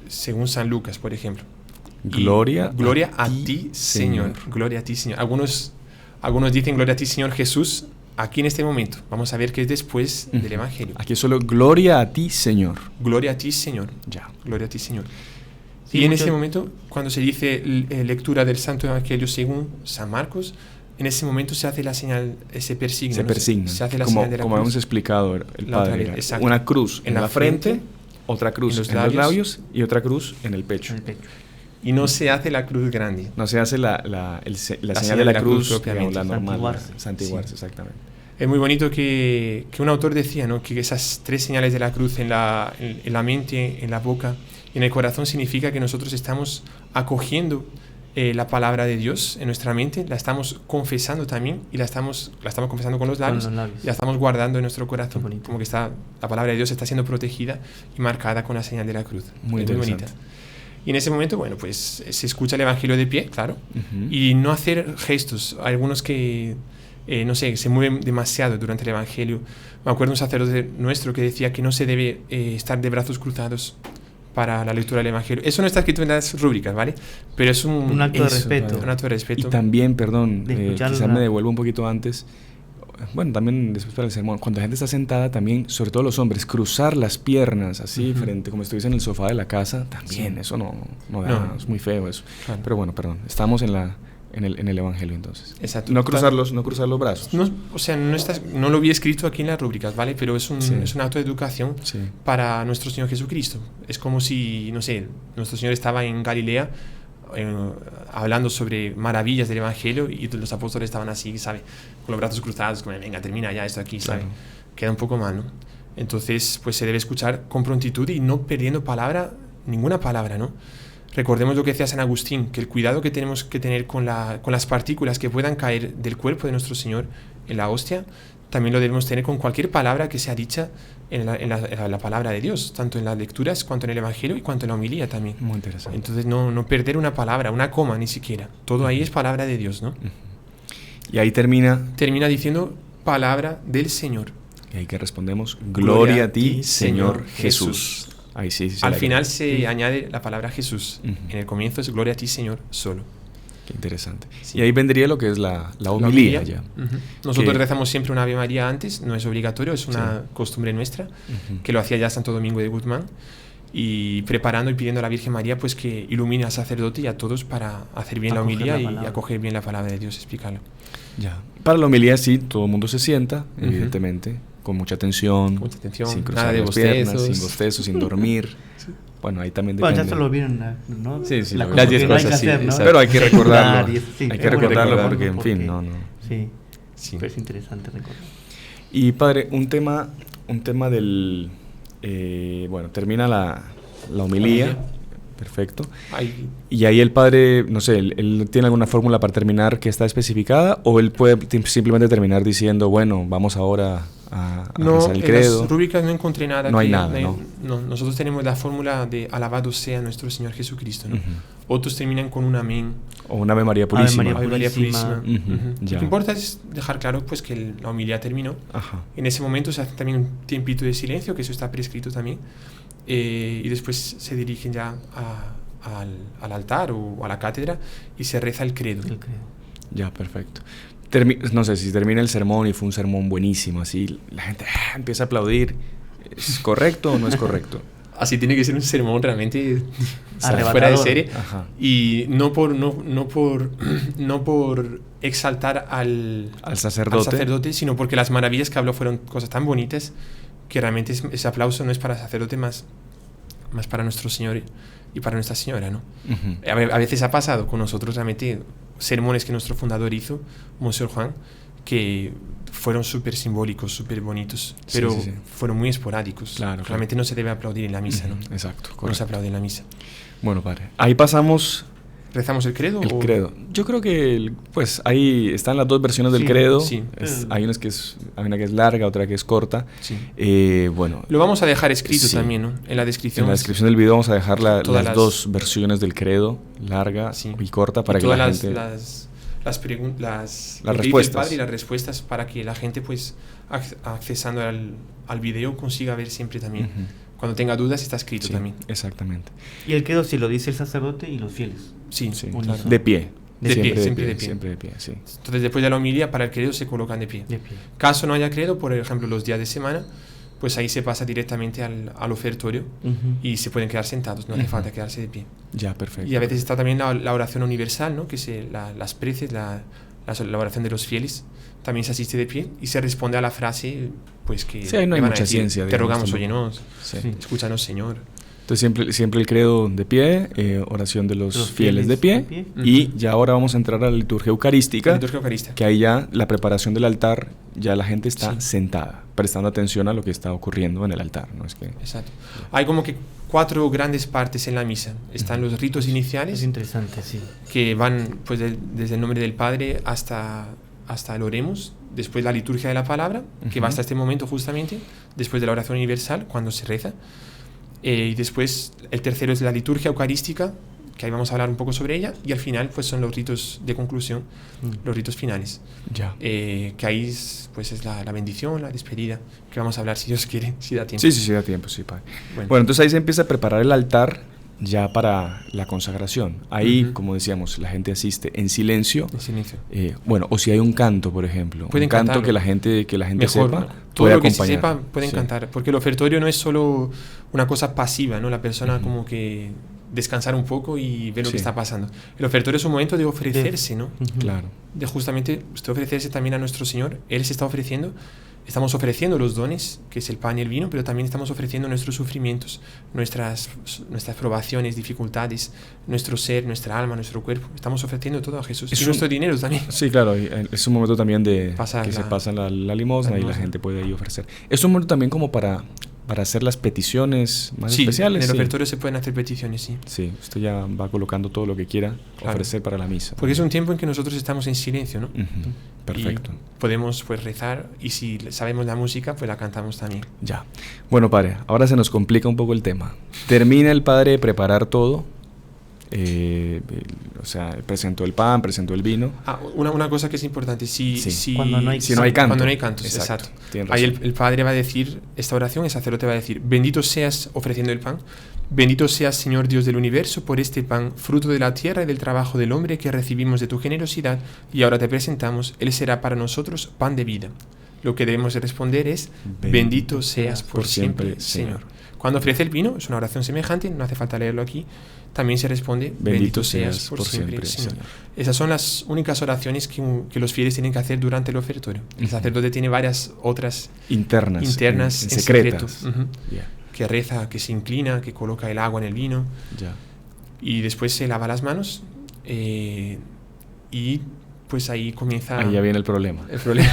según San Lucas, por ejemplo. Gloria a ti, Señor. Gloria a ti, Señor. Algunos dicen gloria a ti, Señor Jesús. Aquí en este momento, vamos a ver que es después del Evangelio. Aquí es solo gloria a ti, Señor. Gloria a ti, Señor. Ya. Gloria a ti, Señor. Sí, y en ese momento, cuando se dice lectura del Santo Evangelio según San Marcos, en ese momento se hace la señal, se persigna. Se hace la señal de la cruz. Como hemos explicado el Padre. Una cruz en la frente, otra cruz en los labios y otra cruz en el pecho. Y no se hace la cruz grande. No se hace la señal de la cruz propiamente, la normal. Santiguarse, exactamente. Es muy bonito que un autor decía, ¿no? Que esas tres señales de la cruz en la mente, en la boca y en el corazón significa que nosotros estamos acogiendo la palabra de Dios en nuestra mente, la estamos confesando también, y la estamos confesando con los labios. Y la estamos guardando en nuestro corazón, como que la palabra de Dios está siendo protegida y marcada con la señal de la cruz. Muy bonita. Y en ese momento, bueno, pues se escucha el Evangelio de pie, claro, y no hacer gestos. Algunos que, no sé, se mueven demasiado durante el Evangelio. Me acuerdo de un sacerdote nuestro que decía que no se debe estar de brazos cruzados para la lectura del Evangelio. Eso no está escrito en las rúbricas, ¿vale? Pero es un acto de respeto. Un acto de respeto. Y también, perdón, quizás me devuelvo un poquito antes. Bueno, también después para el sermón, cuando la gente está sentada también, sobre todo los hombres, cruzar las piernas así frente, como si estuviese en el sofá de la casa, también, eso no da, es muy feo eso. Claro. Pero bueno, perdón, estamos en en el Evangelio entonces. Exacto. No cruzar los brazos. No, o sea, no lo vi escrito aquí en las rúbricas, ¿vale? Pero es un acto de educación Sí. para nuestro Señor Jesucristo. Es como si, no sé, nuestro Señor estaba en Galilea hablando sobre maravillas del Evangelio y los apóstoles estaban así, ¿sabe? Con los brazos cruzados, como, venga, termina ya esto aquí, ¿sabe? Claro. Queda un poco mal, ¿no? Entonces, pues se debe escuchar con prontitud y no perdiendo ninguna palabra, ¿no? Recordemos lo que decía San Agustín, que el cuidado que tenemos que tener con las partículas que puedan caer del cuerpo de nuestro Señor en la hostia, también lo debemos tener con cualquier palabra que sea dicha en la palabra de Dios, tanto en las lecturas, cuanto en el Evangelio y cuanto en la homilía también. Muy interesante. Entonces no perder una palabra, una coma ni siquiera. Todo ahí es palabra de Dios, ¿no? Y ahí termina, Diciendo palabra del Señor. y ahí que respondemos, gloria a ti, Señor Jesús. Ahí sí. Al final se añade la palabra Jesús. Ujú. En el comienzo es gloria a ti, Señor, solo. Qué interesante. Sí. Y ahí vendría lo que es la homilía ya. Ujú. Nosotros Que- rezamos siempre una Ave María antes, no es obligatorio, es una costumbre nuestra, Ujú. que lo hacía ya Santo Domingo de Guzmán, y preparando y pidiendo a la Virgen María pues que ilumine al sacerdote y a todos para hacer bien la Acoger homilía la y palabra. acoger bien la palabra de Dios, explicarlo. Ya. Para la homilía sí, todo el mundo se sienta, Ujú. evidentemente, con mucha atención, Mucha atención, sin cruzar nada de las piernas, bostezos. sin bostezos, sin dormir. Bueno, ahí también Bueno, depende. ya se lo vieron, ¿no? Sí, sí, Las lo cosas vieron. que no hay que Las 10 hacer, ¿no? cosas, sí, Pero hay que recordarlo. Celular y eso, sí. Hay que Es bueno recordarlo porque, en porque- fin, no. Sí, Sí. es interesante recordar. Y padre, un tema del... bueno, termina la homilía. Perfecto. Ay, Y ahí el padre, no sé, él tiene alguna fórmula para terminar que está especificada, o él puede simplemente terminar diciendo, bueno, vamos ahora a no, rezar el en credo. las rúbricas no encontré nada. No hay que- nada, ¿no? No, nosotros tenemos la fórmula de alabado sea nuestro Señor Jesucristo, ¿no? Ujú. Otros terminan con un amén. O una Ave María Purísima. María Ave María Purísima. Purísima. Ujú, Ujú. ya. Lo que importa es dejar claro pues que la homilía terminó. Ajá. En ese momento se hace también un tiempito de silencio, que eso está prescrito también, y después se dirigen ya al altar o a la cátedra y se reza el credo. El credo. Ya, perfecto. No sé, si termina el sermón y fue un sermón buenísimo, así, la gente empieza a aplaudir. ¿Es correcto o no es correcto? Así tiene que ser un sermón realmente Arrebatador. fuera de serie. Ajá. Y no por exaltar al Sacerdote. sino porque las maravillas que habló fueron cosas tan bonitas que realmente ese aplauso no es para el sacerdote, más para nuestro Señor y para Nuestra Señora, ¿no? Ujú. A veces ha pasado con nosotros realmente sermones que nuestro fundador hizo, Monseñor Juan, que fueron súper simbólicos, súper bonitos, Sí, pero sí. fueron muy esporádicos. Claro, Realmente no se debe aplaudir en la misa, ¿no? Ujú, exacto, No se correcto. aplaude en la misa. Bueno, padre, ahí pasamos ¿Rezamos el credo? el o- credo. Yo creo que, pues, ahí están las dos versiones del Sí, credo. sí. Hay una que es larga, otra que es corta. Sí. Bueno, Lo vamos a dejar escrito Sí. también, ¿no? En la en descripción. la descripción del video vamos a dejar Todas las las- dos versiones del credo, larga Sí. y corta, para Y que todas la las, gente... las preguntas, Las respuestas. y las respuestas para que la gente, pues, accesando al video consiga ver siempre también. Ujú. Cuando tenga dudas está escrito Sí, también. exactamente. Y el credo sí lo dice el sacerdote y los fieles. Sí, Sí. claro. De pie. De pie, siempre de pie. Siempre de pie, sí. Entonces después de la homilía para el credo se colocan de pie. De pie. Caso no haya credo, por ejemplo los días de semana, pues ahí se pasa directamente al ofertorio Ujú. y se pueden quedar sentados, no hace Ujú. falta quedarse de pie. Ya, perfecto. Y a veces está también la oración universal, ¿no? Que es las preces, la oración de los fieles. También se asiste de pie y se responde a la frase, pues que Sí, ahí no hay le van a mucha decir, ciencia, Te digamos, rogamos, tampoco. óyenos, Sí. Sí. escúchanos, Señor. Entonces siempre el credo de pie, oración de los fieles de pie, y Ujú. ya ahora vamos a entrar a la liturgia eucarística, La liturgia eucarística. que ahí ya la preparación del altar, ya la gente está Sí. sentada, prestando atención a lo que está ocurriendo en el altar, ¿no? Es que... Exacto. Hay como que 4 grandes partes en la misa. Están los ritos Es iniciales, interesante, sí. que van pues desde el nombre del Padre hasta el Oremos, después la liturgia de la palabra, que va Ujú. hasta este momento justamente, después de la oración universal, cuando se reza, y después el tercero es la liturgia eucarística, que ahí vamos a hablar un poco sobre ella, y al final pues son los ritos de conclusión, los ritos finales, Ya. que ahí pues es la bendición, la despedida, que vamos a hablar si Dios quiere, si da tiempo. Sí, da tiempo, sí, padre. Bueno, entonces ahí se empieza a preparar el altar ya para la consagración. Ahí, Ujú. como decíamos, la gente asiste en silencio. En silencio. Bueno, o si hay un canto, por ejemplo, Pueden un canto cantarlo. que la gente Mejor, sepa, ¿no? Todo puede lo que se acompañar. sepa pueden Sí. cantar, porque el ofertorio no es solo una cosa pasiva, ¿no? La persona Ujú. como que descansar un poco y ver lo Sí. que está pasando. El ofertorio es un momento de ofrecerse, ¿no? Claro. De justamente usted ofrecerse también a nuestro Señor. Él se está ofreciendo. Estamos ofreciendo los dones, que es el pan y el vino, pero también estamos ofreciendo nuestros sufrimientos, nuestras probaciones, dificultades, nuestro ser, nuestra alma, nuestro cuerpo. Estamos ofreciendo todo a Jesús. Y nuestro dinero también. Sí, claro, y es un momento también de Pasar que se la- pasa la limosna la y la limosna. gente puede ahí ofrecer. Es un momento también como para hacer las peticiones más Sí, especiales. en el sí. ofertorio se pueden hacer peticiones, sí. Sí, usted ya va colocando todo lo que quiera Claro. ofrecer para la misa. Porque es un tiempo en que nosotros estamos en silencio, ¿no? Ujú, perfecto. Y podemos pues rezar y si sabemos la música, pues la cantamos también. Ya. Bueno, padre, ahora se nos complica un poco el tema. Termina el padre de preparar todo. O sea, presentó el pan, presentó el vino. Ah, una cosa que es importante, Sí. Cuando no hay- Si no hay canto. Cuando no hay cantos, exacto. Tiene Ahí razón. el padre va a decir esta oración, el sacerdote va a decir, bendito seas ofreciendo el pan, bendito seas Señor Dios del universo por este pan, fruto de la tierra y del trabajo del hombre que recibimos de tu generosidad y ahora te presentamos, él será para nosotros pan de vida. Lo que debemos de responder es, bendito seas por siempre, Señor. Cuando ofrece el vino, es una oración semejante, no hace falta leerlo aquí, también se responde, bendito seas por siempre, Señor. Esas son las únicas oraciones que los fieles tienen que hacer durante el ofertorio. El sacerdote tiene varias otras Internas. internas en en secretas. secreto, ujú, Ya, que reza, que se inclina, que coloca el agua en el vino ya. y después se lava las manos y pues ahí comienza Ahí ya viene el problema. el problema.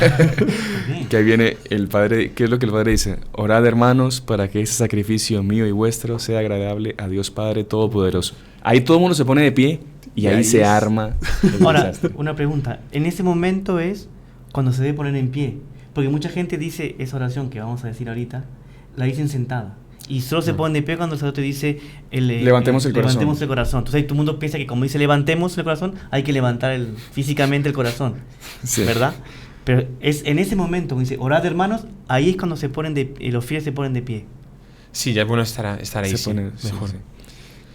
Que ahí viene el padre, ¿qué es lo que el padre dice? Orad, hermanos, para que ese sacrificio mío y vuestro sea agradable a Dios Padre Todopoderoso. Ahí todo el mundo se pone de pie y ahí se arma el Ahora, desastre. una pregunta. En ese momento es cuando se debe poner en pie. Porque mucha gente dice esa oración que vamos a decir ahorita, la dicen sentada. Y solo se ponen de pie cuando el sacerdote dice Levantemos el corazón. levantemos el corazón. Entonces ahí todo el mundo piensa que como dice levantemos el corazón, hay que levantar físicamente el corazón. Sí. ¿Verdad? Pero es en ese momento, cuando dice orad hermanos, ahí es cuando los fieles se ponen de pie. Sí, ya es bueno estar ahí, Se sí, pone- sí, mejor. sí.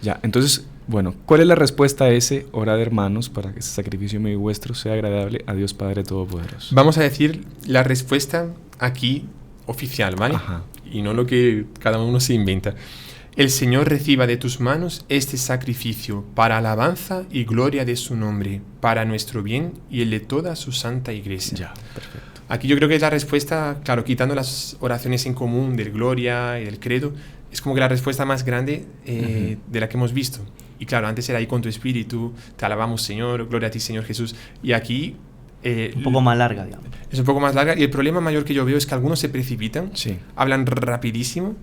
Ya, entonces, bueno, ¿cuál es la respuesta a ese orad, hermanos, para que ese sacrificio mío y vuestro sea agradable a Dios Padre Todopoderoso? Vamos a decir la respuesta aquí oficial, ¿vale? Ajá. Y no lo que cada uno se inventa. El Señor reciba de tus manos este sacrificio para alabanza y gloria de su nombre, para nuestro bien y el de toda su santa iglesia. Ya, perfecto. Aquí yo creo que es la respuesta, claro, quitando las oraciones en común del Gloria y del Credo, es como que la respuesta más grande de la que hemos visto. Y claro, antes era ahí con tu espíritu, te alabamos Señor, gloria a ti Señor Jesús. Y aquí Un poco más larga, digamos. es un poco más larga y el problema mayor que yo veo es que algunos se precipitan, Sí. hablan rapidísimo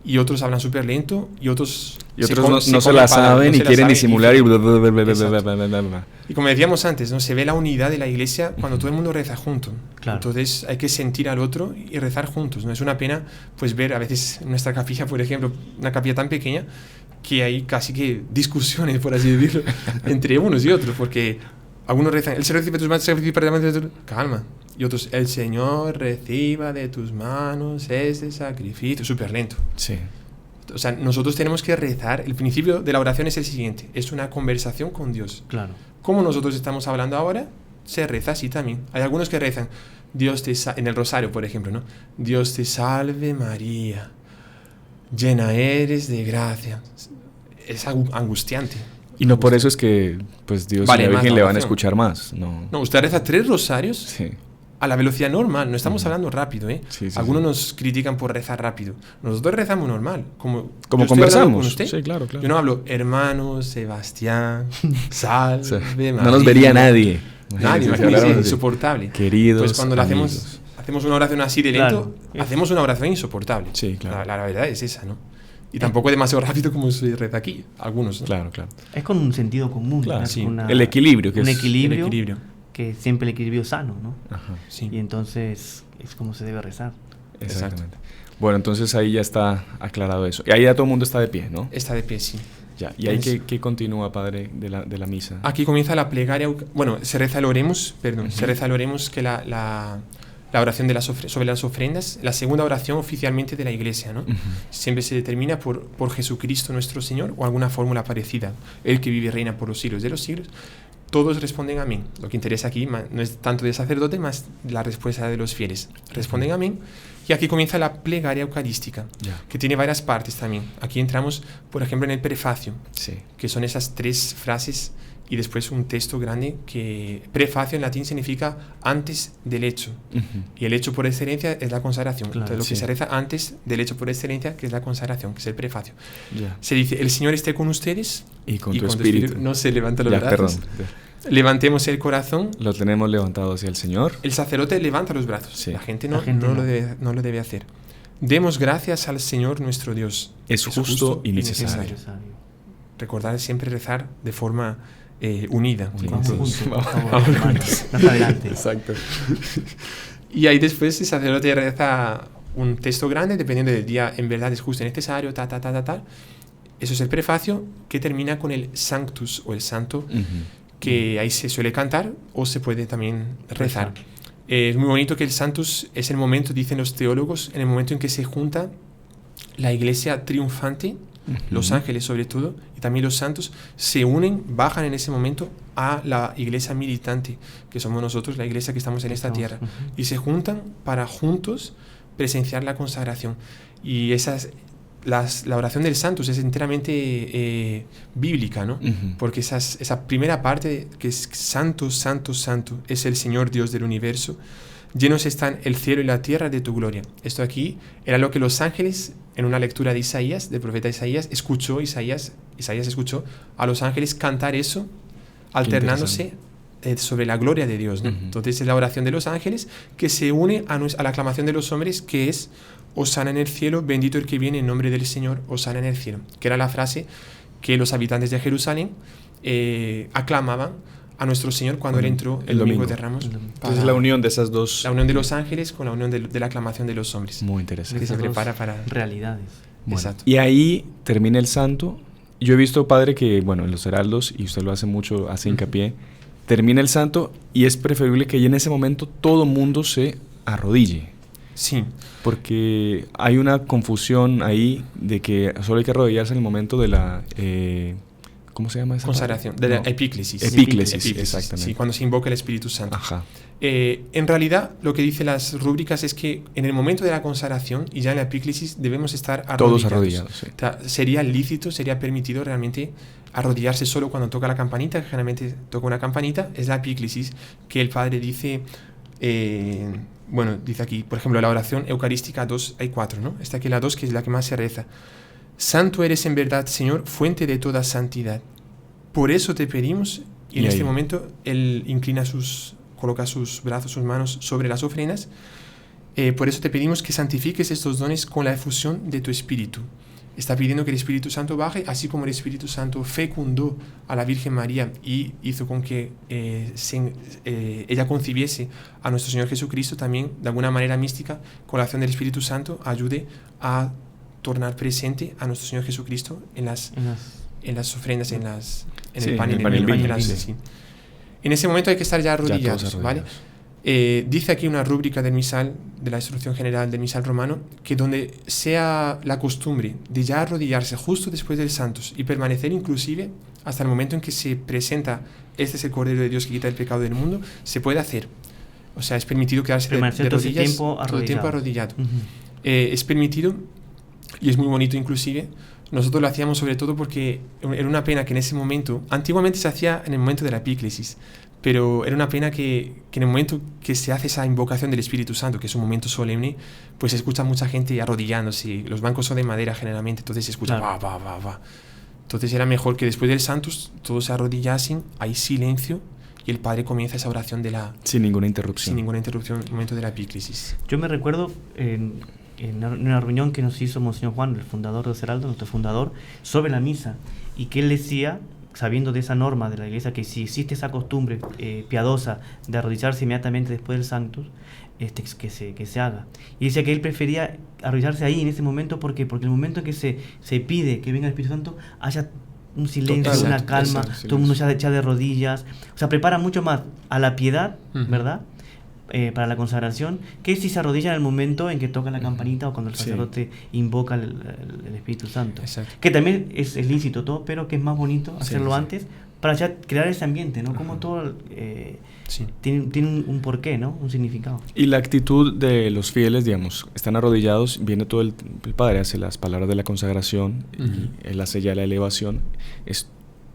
y otros hablan súper lento y otros Y otros com- no se comen la palabras, saben no y se la quieren saben disimular y... Exacto. Y como decíamos antes, ¿no? Se ve la unidad de la iglesia cuando todo el mundo reza junto. Claro. Entonces hay que sentir al otro y rezar juntos. No es una pena pues ver a veces en nuestra capilla, por ejemplo, una capilla tan pequeña que hay casi que discusiones, por así decirlo, entre unos y otros, porque algunos rezan, el Señor recibe de tus manos, calma. Y otros, el Señor reciba de tus manos este sacrificio, súper lento. Sí. O sea, nosotros tenemos que rezar. El principio de la oración es el siguiente, es una conversación con Dios. Claro. Como nosotros estamos hablando ahora, se reza así también. Hay algunos que rezan, Dios te en el rosario, por ejemplo, ¿no? Dios te salve María, llena eres de gracia. Es angustiante. Y no por eso es que pues Dios Vale y la más Virgen la le van a oración. escuchar más. No. No, usted reza 3 rosarios Sí. a la velocidad normal, no estamos hablando rápido, ¿eh? Sí, sí, Algunos sí. nos critican por rezar rápido. Nosotros rezamos normal, como yo estoy hablando conversamos. con usted. Sí, claro, claro. Yo no hablo, hermano Sebastián, salve O sea, María. no nos vería nadie. Nadie, Si imagínese, habláramos así. insoportable. Queridos Pues cuando lo amigos. hacemos una oración así de lento, Claro. hacemos una oración insoportable. Sí, claro. La verdad es esa, ¿no? Y tampoco demasiado rápido como se reza aquí, algunos, ¿no? Claro, claro. Es con un sentido común. Claro, ¿no? sí. Una- El equilibrio, que un es- equilibrio, El equilibrio. que siempre el equilibrio sano, ¿no? Ajá. Sí. Y entonces es como se debe rezar. Exactamente. Bueno, entonces ahí ya está aclarado eso. Y ahí ya todo el mundo está de pie, ¿no? Está de pie, sí. Ya. ¿Y ahí Es- qué continúa, padre, de la misa? Aquí comienza la plegaria, bueno, se reza el Oremus, perdón, se reza el Oremus, que la oración de sobre las ofrendas, la segunda oración oficialmente de la Iglesia, ¿no? Ujú. Siempre se determina por Jesucristo nuestro Señor o alguna fórmula parecida, el que vive y reina por los siglos de los siglos. todos responden amén. Lo que interesa aquí no es tanto del sacerdote, más la respuesta de los fieles. Responden amén. Y aquí comienza la plegaria eucarística, que tiene varias partes también. Aquí entramos, por ejemplo, en el prefacio, que son esas 3 frases y después un texto grande que prefacio en latín significa antes del hecho. Y el hecho por excelencia es la consagración. Entonces lo que se reza antes del hecho por excelencia, que es la consagración, que es el prefacio. Se dice, el Señor esté con ustedes y con tu espíritu. No se levanta los brazos. Levantemos el corazón. Lo tenemos levantado hacia el Señor. El sacerdote levanta los brazos. La gente no lo debe hacer. Demos gracias al Señor nuestro Dios. Es justo y necesario. Recordar siempre rezar de forma unida. Vamos juntos. Más adelante. Exacto. Y ahí después el sacerdote reza un texto grande, dependiendo del día, en verdad es justo y necesario, tal. Eso es el prefacio, que termina con el Sanctus o el Santo, que ahí se suele cantar o se puede también rezar. Es muy bonito que el Sanctus es el momento, dicen los teólogos, en el momento en que se junta la iglesia triunfante, los ángeles sobre todo, y también los santos, se unen, bajan en ese momento a la iglesia militante, que somos nosotros, la iglesia que estamos en esta tierra, y se juntan para juntos presenciar la consagración. Y la oración del Santos es enteramente bíblica, ¿no? Porque esa primera parte, que es Santo, Santo, Santo, es el Señor Dios del universo, llenos están el cielo y la tierra de tu gloria. Esto aquí era lo que los ángeles, en una lectura de Isaías, del profeta Isaías, Isaías escuchó a los ángeles cantar eso, alternándose sobre la gloria de Dios, ¿no? Entonces es la oración de los ángeles que se une a la aclamación de los hombres, que es Hosana en el cielo, bendito el que viene en nombre del Señor, Hosana en el cielo, que era la frase que los habitantes de Jerusalén aclamaban a nuestro Señor cuando Él entró el domingo de Ramos. Entonces la unión de esas dos... La unión de los ángeles con la unión de la aclamación de los hombres. Muy interesante. Que se prepara para... realidades. Bueno, exacto. Y ahí termina el santo. Yo he visto, padre, que en los heraldos, y usted lo hace mucho, hace hincapié, termina el santo y es preferible que en ese momento todo mundo se arrodille. Sí. Porque hay una confusión ahí de que solo hay que arrodillarse en el momento de la... ¿cómo se llama esa consagración? De la epíclesis. Epíclesis, exactamente. Sí, cuando se invoca el Espíritu Santo. Ajá. En realidad, lo que dicen las rúbricas es que en el momento de la consagración y ya en la epíclesis debemos estar arrodillados. Todos arrodillados, sí. O sea, sería lícito, sería permitido realmente arrodillarse solo cuando toca la campanita, que generalmente toca una campanita, es la epíclesis, que el Padre dice... dice aquí, por ejemplo, la oración eucarística 2, hay 4, ¿no? Esta aquí la 2, que es la que más se reza. Santo eres en verdad, Señor, fuente de toda santidad. Por eso te pedimos, y en este momento Él coloca sus brazos, sus manos sobre las ofrendas. Por eso te pedimos que santifiques estos dones con la efusión de tu Espíritu. Está pidiendo que el Espíritu Santo baje, así como el Espíritu Santo fecundó a la Virgen María y hizo con que ella concibiese a nuestro Señor Jesucristo, también de alguna manera mística, con la acción del Espíritu Santo, ayude a tornar presente a nuestro Señor Jesucristo en las ofrendas, en el pan y en el vino. Sí. En ese momento hay que estar ya arrodillados, ¿vale? Dice aquí una rúbrica del misal, de la instrucción general del misal romano, que donde sea la costumbre de ya arrodillarse justo después del Santos y permanecer inclusive hasta el momento en que se presenta este es el Cordero de Dios que quita el pecado del mundo, se puede hacer. O sea, es permitido quedarse de rodillas todo el tiempo arrodillado. Es permitido y es muy bonito inclusive. Nosotros lo hacíamos sobre todo porque era una pena que en ese momento, antiguamente se hacía en el momento de la epíclesis, pero era una pena que en el momento que se hace esa invocación del Espíritu Santo, que es un momento solemne, pues se escucha mucha gente arrodillándose. Los bancos son de madera generalmente, entonces se escucha va. Entonces era mejor que después del Santos todos se arrodillasen, hay silencio y el Padre comienza esa oración sin ninguna interrupción. Sin ninguna interrupción en el momento de la epíclesis. Yo me recuerdo en una reunión que nos hizo Monseñor Juan, el fundador de los Heraldos, nuestro fundador, sobre la misa, y que él decía, sabiendo de esa norma de la Iglesia, que si existe esa costumbre piadosa de arrodillarse inmediatamente después del Sanctus, que se haga. Y decía que él prefería arrodillarse ahí en ese momento, porque en el momento en que se pide que venga el Espíritu Santo, haya un silencio, una calma, todo el mundo ya echa de rodillas, o sea, prepara mucho más a la piedad, ¿verdad?, para la consagración, que si se arrodilla en el momento en que toca la campanita o cuando el sacerdote invoca el Espíritu Santo. Exacto. Que también es lícito todo, pero que es más bonito hacerlo antes para ya crear ese ambiente, ¿no? Como todo tiene un porqué, ¿no? Un significado. Y la actitud de los fieles, digamos, están arrodillados, viene todo el Padre, hace las palabras de la consagración, y él hace ya la elevación.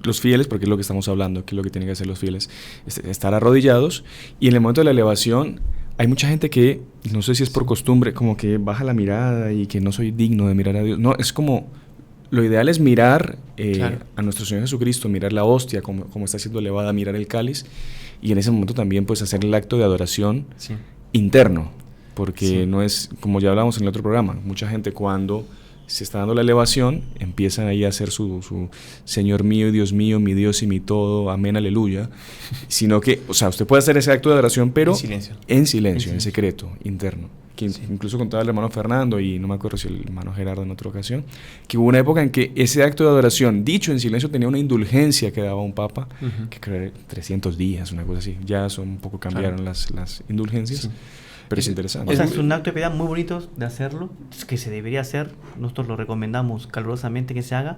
Los fieles, porque es lo que estamos hablando, que es lo que tienen que hacer los fieles, estar arrodillados, y en el momento de la elevación hay mucha gente que, no sé si es por costumbre, como que baja la mirada y que no soy digno de mirar a Dios. No, es como, lo ideal es mirar a nuestro Señor Jesucristo, mirar la hostia, como está siendo elevada, mirar el cáliz, y en ese momento también pues hacer el acto de adoración interno, porque no es, como ya hablamos en el otro programa, mucha gente cuando se está dando la elevación, empiezan ahí a hacer su Señor mío y Dios mío, mi Dios y mi todo, amén, aleluya, sino que, o sea, usted puede hacer ese acto de adoración, pero en silencio, en secreto, interno, que incluso contaba el hermano Fernando, y no me acuerdo si el hermano Gerardo en otra ocasión, que hubo una época en que ese acto de adoración, dicho en silencio, tenía una indulgencia que daba un papa, que creo era 300 días, una cosa así, ya son un poco cambiaron las indulgencias. Pero es interesante. O sea, es un acto de piedad muy bonito de hacerlo, que se debería hacer, nosotros lo recomendamos calurosamente que se haga,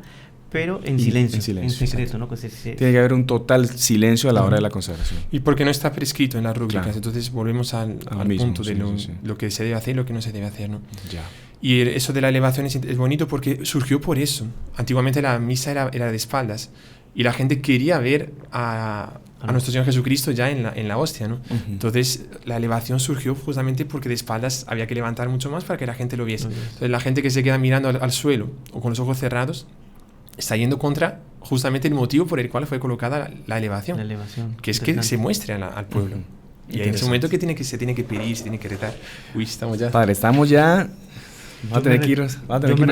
pero en silencio, en secreto, ¿no? Tiene que haber un total silencio a la hora de la consagración. Y porque no está prescrito en las rúbricas, entonces volvemos al mismo, punto de lo que se debe hacer y lo que no se debe hacer, ¿no? Ya. Y eso de la elevación es bonito porque surgió por eso. Antiguamente la misa era de espaldas y la gente quería ver a nuestro Señor Jesucristo ya en la hostia, ¿no? Entonces la elevación surgió justamente porque de espaldas había que levantar mucho más para que la gente lo viese. Entonces la gente que se queda mirando al suelo o con los ojos cerrados está yendo contra justamente el motivo por el cual fue colocada la elevación, que es que se muestre al pueblo. Y en ese momento se tiene que pedir, se tiene que rezar. Uy, estamos ya. Padre, estamos ya. Va a tener que irnos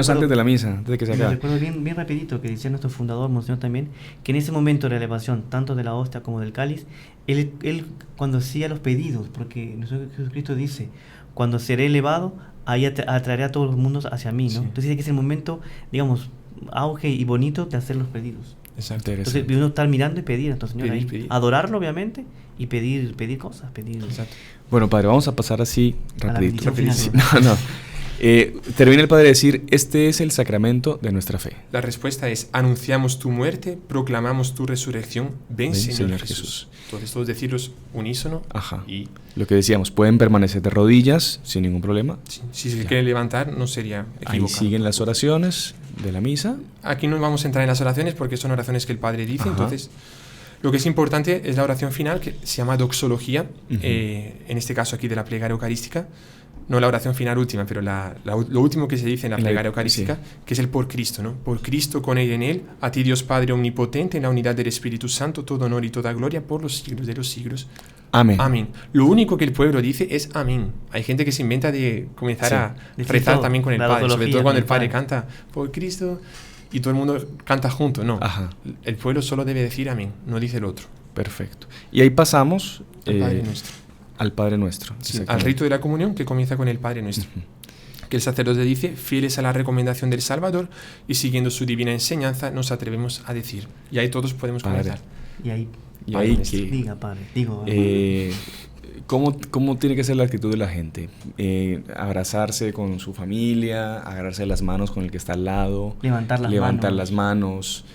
antes de la misa, antes de que se acabe. Me recuerdo bien rapidito que decía nuestro fundador, Monseñor también, que en ese momento de la elevación, tanto de la hostia como del cáliz, él cuando hacía los pedidos, porque nuestro Jesucristo dice, cuando seré elevado, ahí atraeré a todos los mundos hacia mí, ¿no? Entonces tiene que ser el momento, digamos, auge y bonito de hacer los pedidos. Exacto. Entonces uno estar mirando y pedir a nuestro Señor ahí. Adorarlo, obviamente, y pedir cosas. Exacto. Bueno, Padre, vamos a pasar así rapidito. No. Termina el Padre de decir, este es el sacramento de nuestra fe. La respuesta es, anunciamos tu muerte, proclamamos tu resurrección, ven Señor Jesús. Entonces todos decirlos unísono. Ajá. Y lo que decíamos, pueden permanecer de rodillas sin ningún problema. Si se quieren levantar no sería equivocado. Ahí siguen las oraciones de la misa. Aquí no vamos a entrar en las oraciones porque son oraciones que el Padre dice. Entonces lo que es importante es la oración final, que se llama doxología, en este caso aquí de la plegaria eucarística. No la oración final última, pero lo último que se dice en la plegaria eucarística, que es el por Cristo, ¿no? Por Cristo, con Él y en Él, a ti Dios Padre Omnipotente, en la unidad del Espíritu Santo, todo honor y toda gloria por los siglos de los siglos. Amén. Amén. Lo único que el pueblo dice es amén. Hay gente que se inventa de comenzar a rezar también con el Padre, sobre todo cuando el Padre canta por Cristo y todo el mundo canta junto. No, el pueblo solo debe decir amén, no dice el otro. Perfecto. Y ahí pasamos al Padre Nuestro. Al Padre Nuestro. Sí, al rito de la comunión que comienza con el Padre Nuestro. Que el sacerdote dice, fieles a la recomendación del Salvador y siguiendo su divina enseñanza, nos atrevemos a decir. Y ahí todos podemos comenzar. Y ahí que, diga, Padre. Digo, ¿cómo tiene que ser la actitud de la gente? Abrazarse con su familia, agarrarse las manos con el que está al lado, levantar las manos.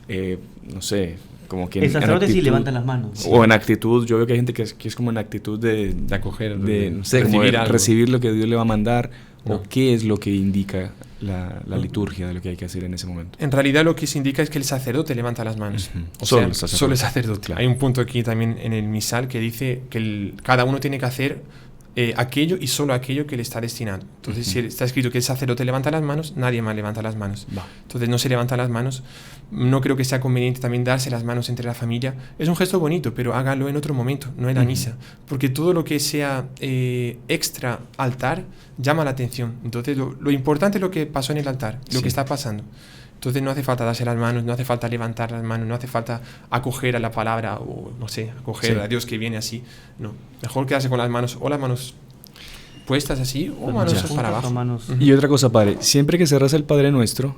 No sé, como que el sacerdote sí levanta las manos. O en actitud, yo veo que hay gente que es como en actitud de acoger, no sé, recibir lo que Dios le va a mandar, o qué es lo que indica la liturgia de lo que hay que hacer en ese momento. En realidad lo que se indica es que el sacerdote levanta las manos. Solo el sacerdote. Claro. Hay un punto aquí también en el misal que dice que cada uno tiene que hacer aquello y solo aquello que le está destinado. Entonces, si está escrito que el sacerdote levanta las manos, nadie más levanta las manos. Entonces, no se levantan las manos. No creo que sea conveniente también darse las manos entre la familia. Es un gesto bonito, pero hágalo en otro momento, no en la misa. Porque todo lo que sea extra altar llama la atención. Entonces, lo importante es lo que pasó en el altar, lo que está pasando. Entonces no hace falta darse las manos, no hace falta levantar las manos, no hace falta acoger a la palabra o, no sé, acoger a Dios que viene así. No, mejor quedarse con las manos puestas así o manos para abajo. Y otra cosa, Padre, siempre que se reza el Padre Nuestro,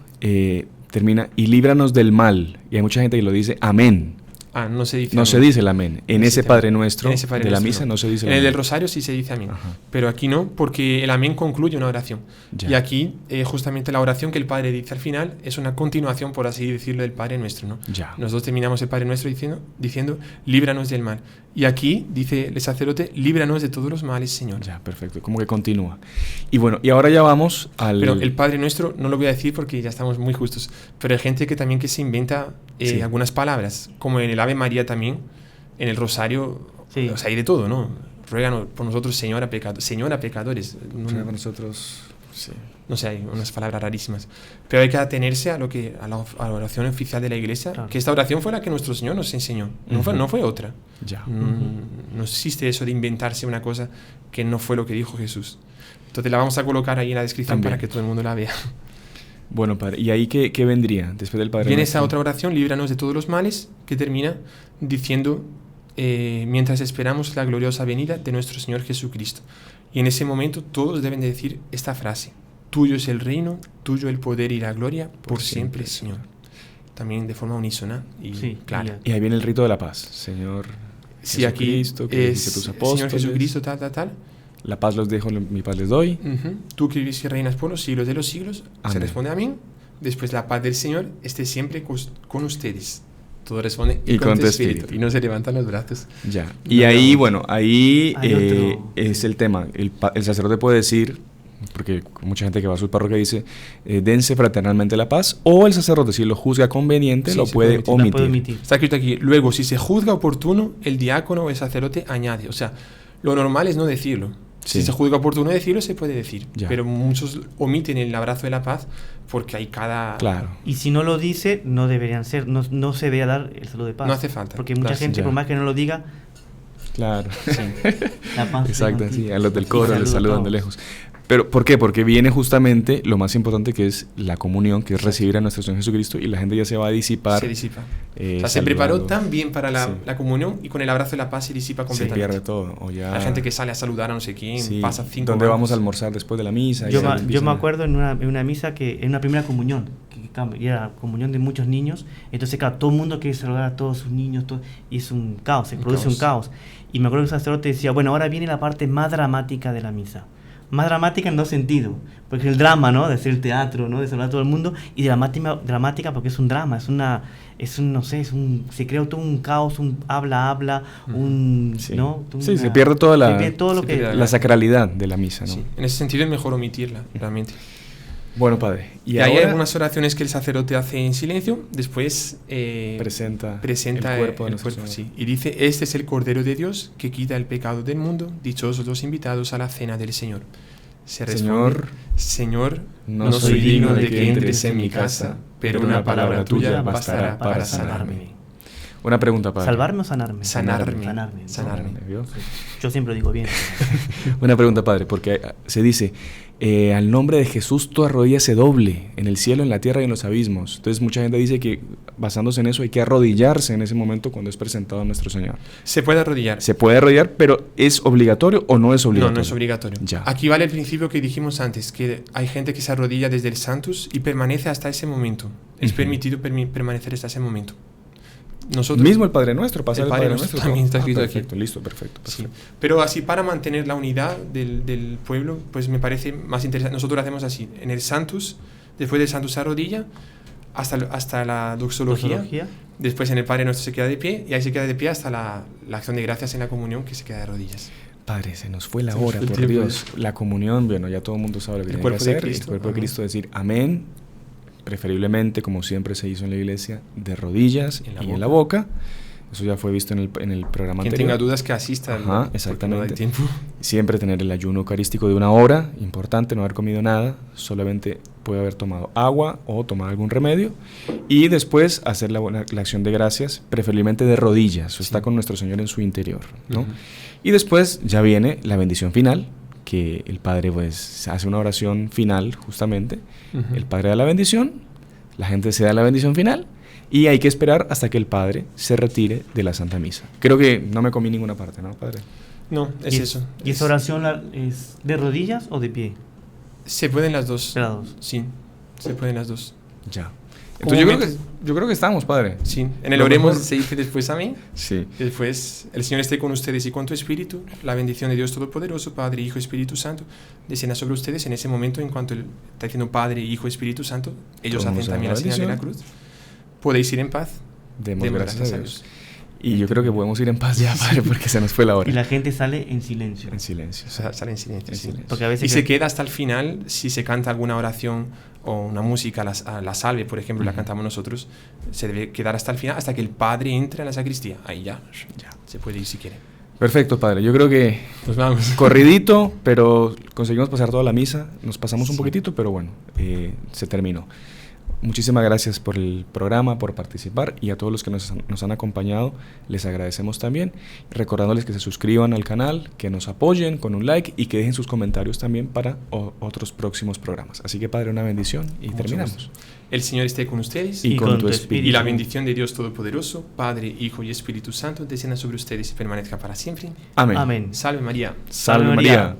termina, y líbranos del mal. Y hay mucha gente que lo dice, amén. No se dice No amén. se dice el amén. En ese Padre Nuestro En ese Padre de la Nuestro misa no se dice el En el amén. del rosario sí se dice amén. Ajá. Pero aquí no, porque el amén concluye una oración. Ya. Y aquí, justamente la oración que el Padre dice al final es una continuación, por así decirlo, del Padre Nuestro, ¿no? Ya. Nosotros terminamos el Padre Nuestro diciendo, líbranos del mal. Y aquí dice el sacerdote, líbranos de todos los males, Señor. Ya, perfecto. Como que continúa. Y bueno, y ahora ya vamos al... Pero el Padre Nuestro no lo voy a decir porque ya estamos muy justos. Pero hay gente que también que se inventa Sí. algunas palabras, como en el Ave María también, en el Rosario, Sí. o sea, hay de todo, ¿no? Ruegan por nosotros, Señora pecadores. No, Para nosotros... Sí. no sé, hay unas palabras rarísimas. Pero hay que atenerse a la oración oficial de la Iglesia, Claro. que esta oración fue la que nuestro Señor nos enseñó. Ujú. No fue otra. Ya. No existe eso de inventarse una cosa que no fue lo que dijo Jesús. Entonces la vamos a colocar ahí en la descripción También. para que todo el mundo la vea. Bueno, Padre, ¿y ahí qué vendría después del Padre Viene Nuestro? esa otra oración, líbranos de todos los males, que termina diciendo, mientras esperamos la gloriosa venida de nuestro Señor Jesucristo. Y en ese momento todos deben de decir esta frase, tuyo es el reino, tuyo el poder y la gloria, por siempre, Señor. También de forma unísona y Sí, clara. Y ahí viene el rito de la paz. Señor Si aquí Jesucristo, que es dice tus apóstoles, Señor Jesucristo, tal. la paz los dejo, mi paz les doy. Tú que vives y reinas por los siglos de los siglos, se Amén. responde amén. Después la paz del Señor esté siempre con ustedes. Todo responde Y con tu espíritu. Y no se levantan los brazos. Ya. Y ahí, bueno, ahí Hay otro- es el tema. El sacerdote puede decir, porque mucha gente que va a su parroquia dice, dense fraternalmente la paz, o el sacerdote, si lo juzga conveniente, Sí, lo se puede puede La puedo omitir. omitir. Está escrito aquí. Luego, si se juzga oportuno, el diácono o el sacerdote añade. O sea, lo normal es no decirlo. Sí. Si se juzga oportuno decirlo, se puede decir. Ya. Pero muchos omiten el abrazo de la paz porque hay cada... Claro. Y si no lo dice, no deberían ser, no se debe dar el saludo de paz. No hace falta. Porque mucha Claro, gente, ya. por más que no lo diga, Claro. la paz. esté Exacto, contigo. sí, a los del Y coro les saludo a saludan de todos. lejos. Pero, ¿por qué? Porque viene justamente lo más importante, que es la comunión, que es recibir a nuestro Señor Jesucristo, y la gente ya se va a disipar. Se disipa. eh, O sea, se preparó saludando. tan bien para Sí. la comunión y con el abrazo de la paz se disipa Se completamente. pierde todo. O ya, Hay gente que sale a saludar a no sé quién, sí, pasa 5 ¿dónde vamos a bancos. almorzar después de la misa? Yo, Y ya me, yo empiezan me a- acuerdo en una misa en una primera comunión, y era comunión de muchos niños, entonces claro, todo el mundo quiere saludar a todos sus niños, y es un caos, se produce un caos. Y me acuerdo que el sacerdote decía, bueno, ahora viene la parte más dramática de la misa. Más dramática en dos sentidos, porque el drama, ¿no? De hacer el teatro, ¿no? De saludar a todo el mundo, y dramática porque es un drama, se crea todo un caos, un habla, Sí. ¿no? Sí, se pierde toda la- se pierde todo lo se que... pierde la sacralidad de la misa, ¿no? Sí, en ese sentido es mejor omitirla, realmente. Bueno, Padre, Y hay algunas oraciones que el sacerdote hace en silencio, después presenta presenta el cuerpo de nuestro cuerpo, Señor. sí. Y dice, este es el Cordero de Dios que quita el pecado del mundo, dichosos los invitados a la cena del Señor. Se responde, Señor, no soy digno de que entres en mi casa, pero una palabra tuya bastará para sanarme. Una pregunta, Padre. ¿Salvarme o sanarme? Sanarme. Sanarme. Sanarme. ¿Vio? Yo siempre lo digo bien. Una pregunta, Padre, porque se dice, al nombre de Jesús toda rodilla se doble, en el cielo, en la tierra y en los abismos. Entonces mucha gente dice que basándose en eso hay que arrodillarse en ese momento cuando es presentado a nuestro Señor. Se puede arrodillar. ¿Se puede arrodillar, pero es obligatorio o no es No, obligatorio? no es obligatorio. Ya. Aquí vale el principio que dijimos antes, que hay gente que se arrodilla desde el Santus y permanece hasta ese momento. Es Ujú. permitido permanecer hasta ese momento. Nosotros, Mismo el Padre Nuestro, pasa El el Padre Padre Nuestro Nuestro. también está escrito aquí. Perfecto, listo, perfecto. sí. Pero así para mantener la unidad del pueblo, pues me parece más interesante. Nosotros lo hacemos así, en el Santus, después del Santus se arrodilla, hasta la doxología. Doxología. Después en el Padre Nuestro se queda de pie y ahí se queda de pie hasta la acción de gracias en la comunión, que se queda de rodillas. Padre, se nos fue la Se nos hora, fue el por tiempo Dios. La comunión, bueno, ya todo el mundo sabe lo que El tiene cuerpo que de hacer. Cristo, El cuerpo de amén. Cristo, decir amén, preferiblemente, como siempre se hizo en la iglesia, de rodillas En la y en la boca. Eso ya fue visto en el programa Quien anterior. tenga dudas que asista. Ajá, porque no da exactamente. tiempo. Siempre tener el ayuno eucarístico de 1 hora, importante, no haber comido nada, solamente puede haber tomado agua o tomar algún remedio, y después hacer la acción de gracias, preferiblemente de rodillas, está con nuestro Señor en su interior, ¿no? Ujú. Y después ya viene la bendición final, que el Padre pues hace una oración final justamente, Ujú. el Padre da la bendición, la gente se da la bendición final, y hay que esperar hasta que el Padre se retire de la Santa Misa. Creo que no me comí ninguna parte, ¿no, Padre? No, es ¿Y eso. ¿Y esa oración es de rodillas o de pie? Se pueden las dos. De las dos. Sí, se pueden las dos. Ya. Entonces yo creo que estamos, Padre. Sí, en el oremos se dice después amén. Sí. Y después, el Señor esté con ustedes y con tu espíritu. La bendición de Dios Todopoderoso, Padre, Hijo y Espíritu Santo, descienda sobre ustedes en ese momento. En cuanto Él está diciendo Padre, Hijo y Espíritu Santo, ellos hacen también la señal de la cruz. Podéis ir en paz. Demos gracias a Dios. Y yo creo que podemos ir en paz ya, Padre, porque se nos fue la hora. Y la gente sale en silencio. En silencio. O sea, sale en silencio. Sí. Porque a veces se queda hasta el final. Si se canta alguna oración o una música, la salve, por ejemplo, la cantamos nosotros, se debe quedar hasta el final, hasta que el Padre entre a la sacristía. Ahí ya se puede ir si quiere. Perfecto, Padre. Yo creo que Pues vamos. corridito, pero conseguimos pasar toda la misa. Nos pasamos un poquitito, pero bueno, se terminó. Muchísimas gracias por el programa, por participar, y a todos los que nos han acompañado les agradecemos también, recordándoles que se suscriban al canal, que nos apoyen con un like y que dejen sus comentarios también para otros próximos programas. Así que, Padre, una bendición y terminamos. El Señor esté con ustedes y con tu espíritu. Y la bendición de Dios Todopoderoso, Padre, Hijo y Espíritu Santo, descienda sobre ustedes y permanezca para siempre. Amén. Amén. Salve María. Salve María.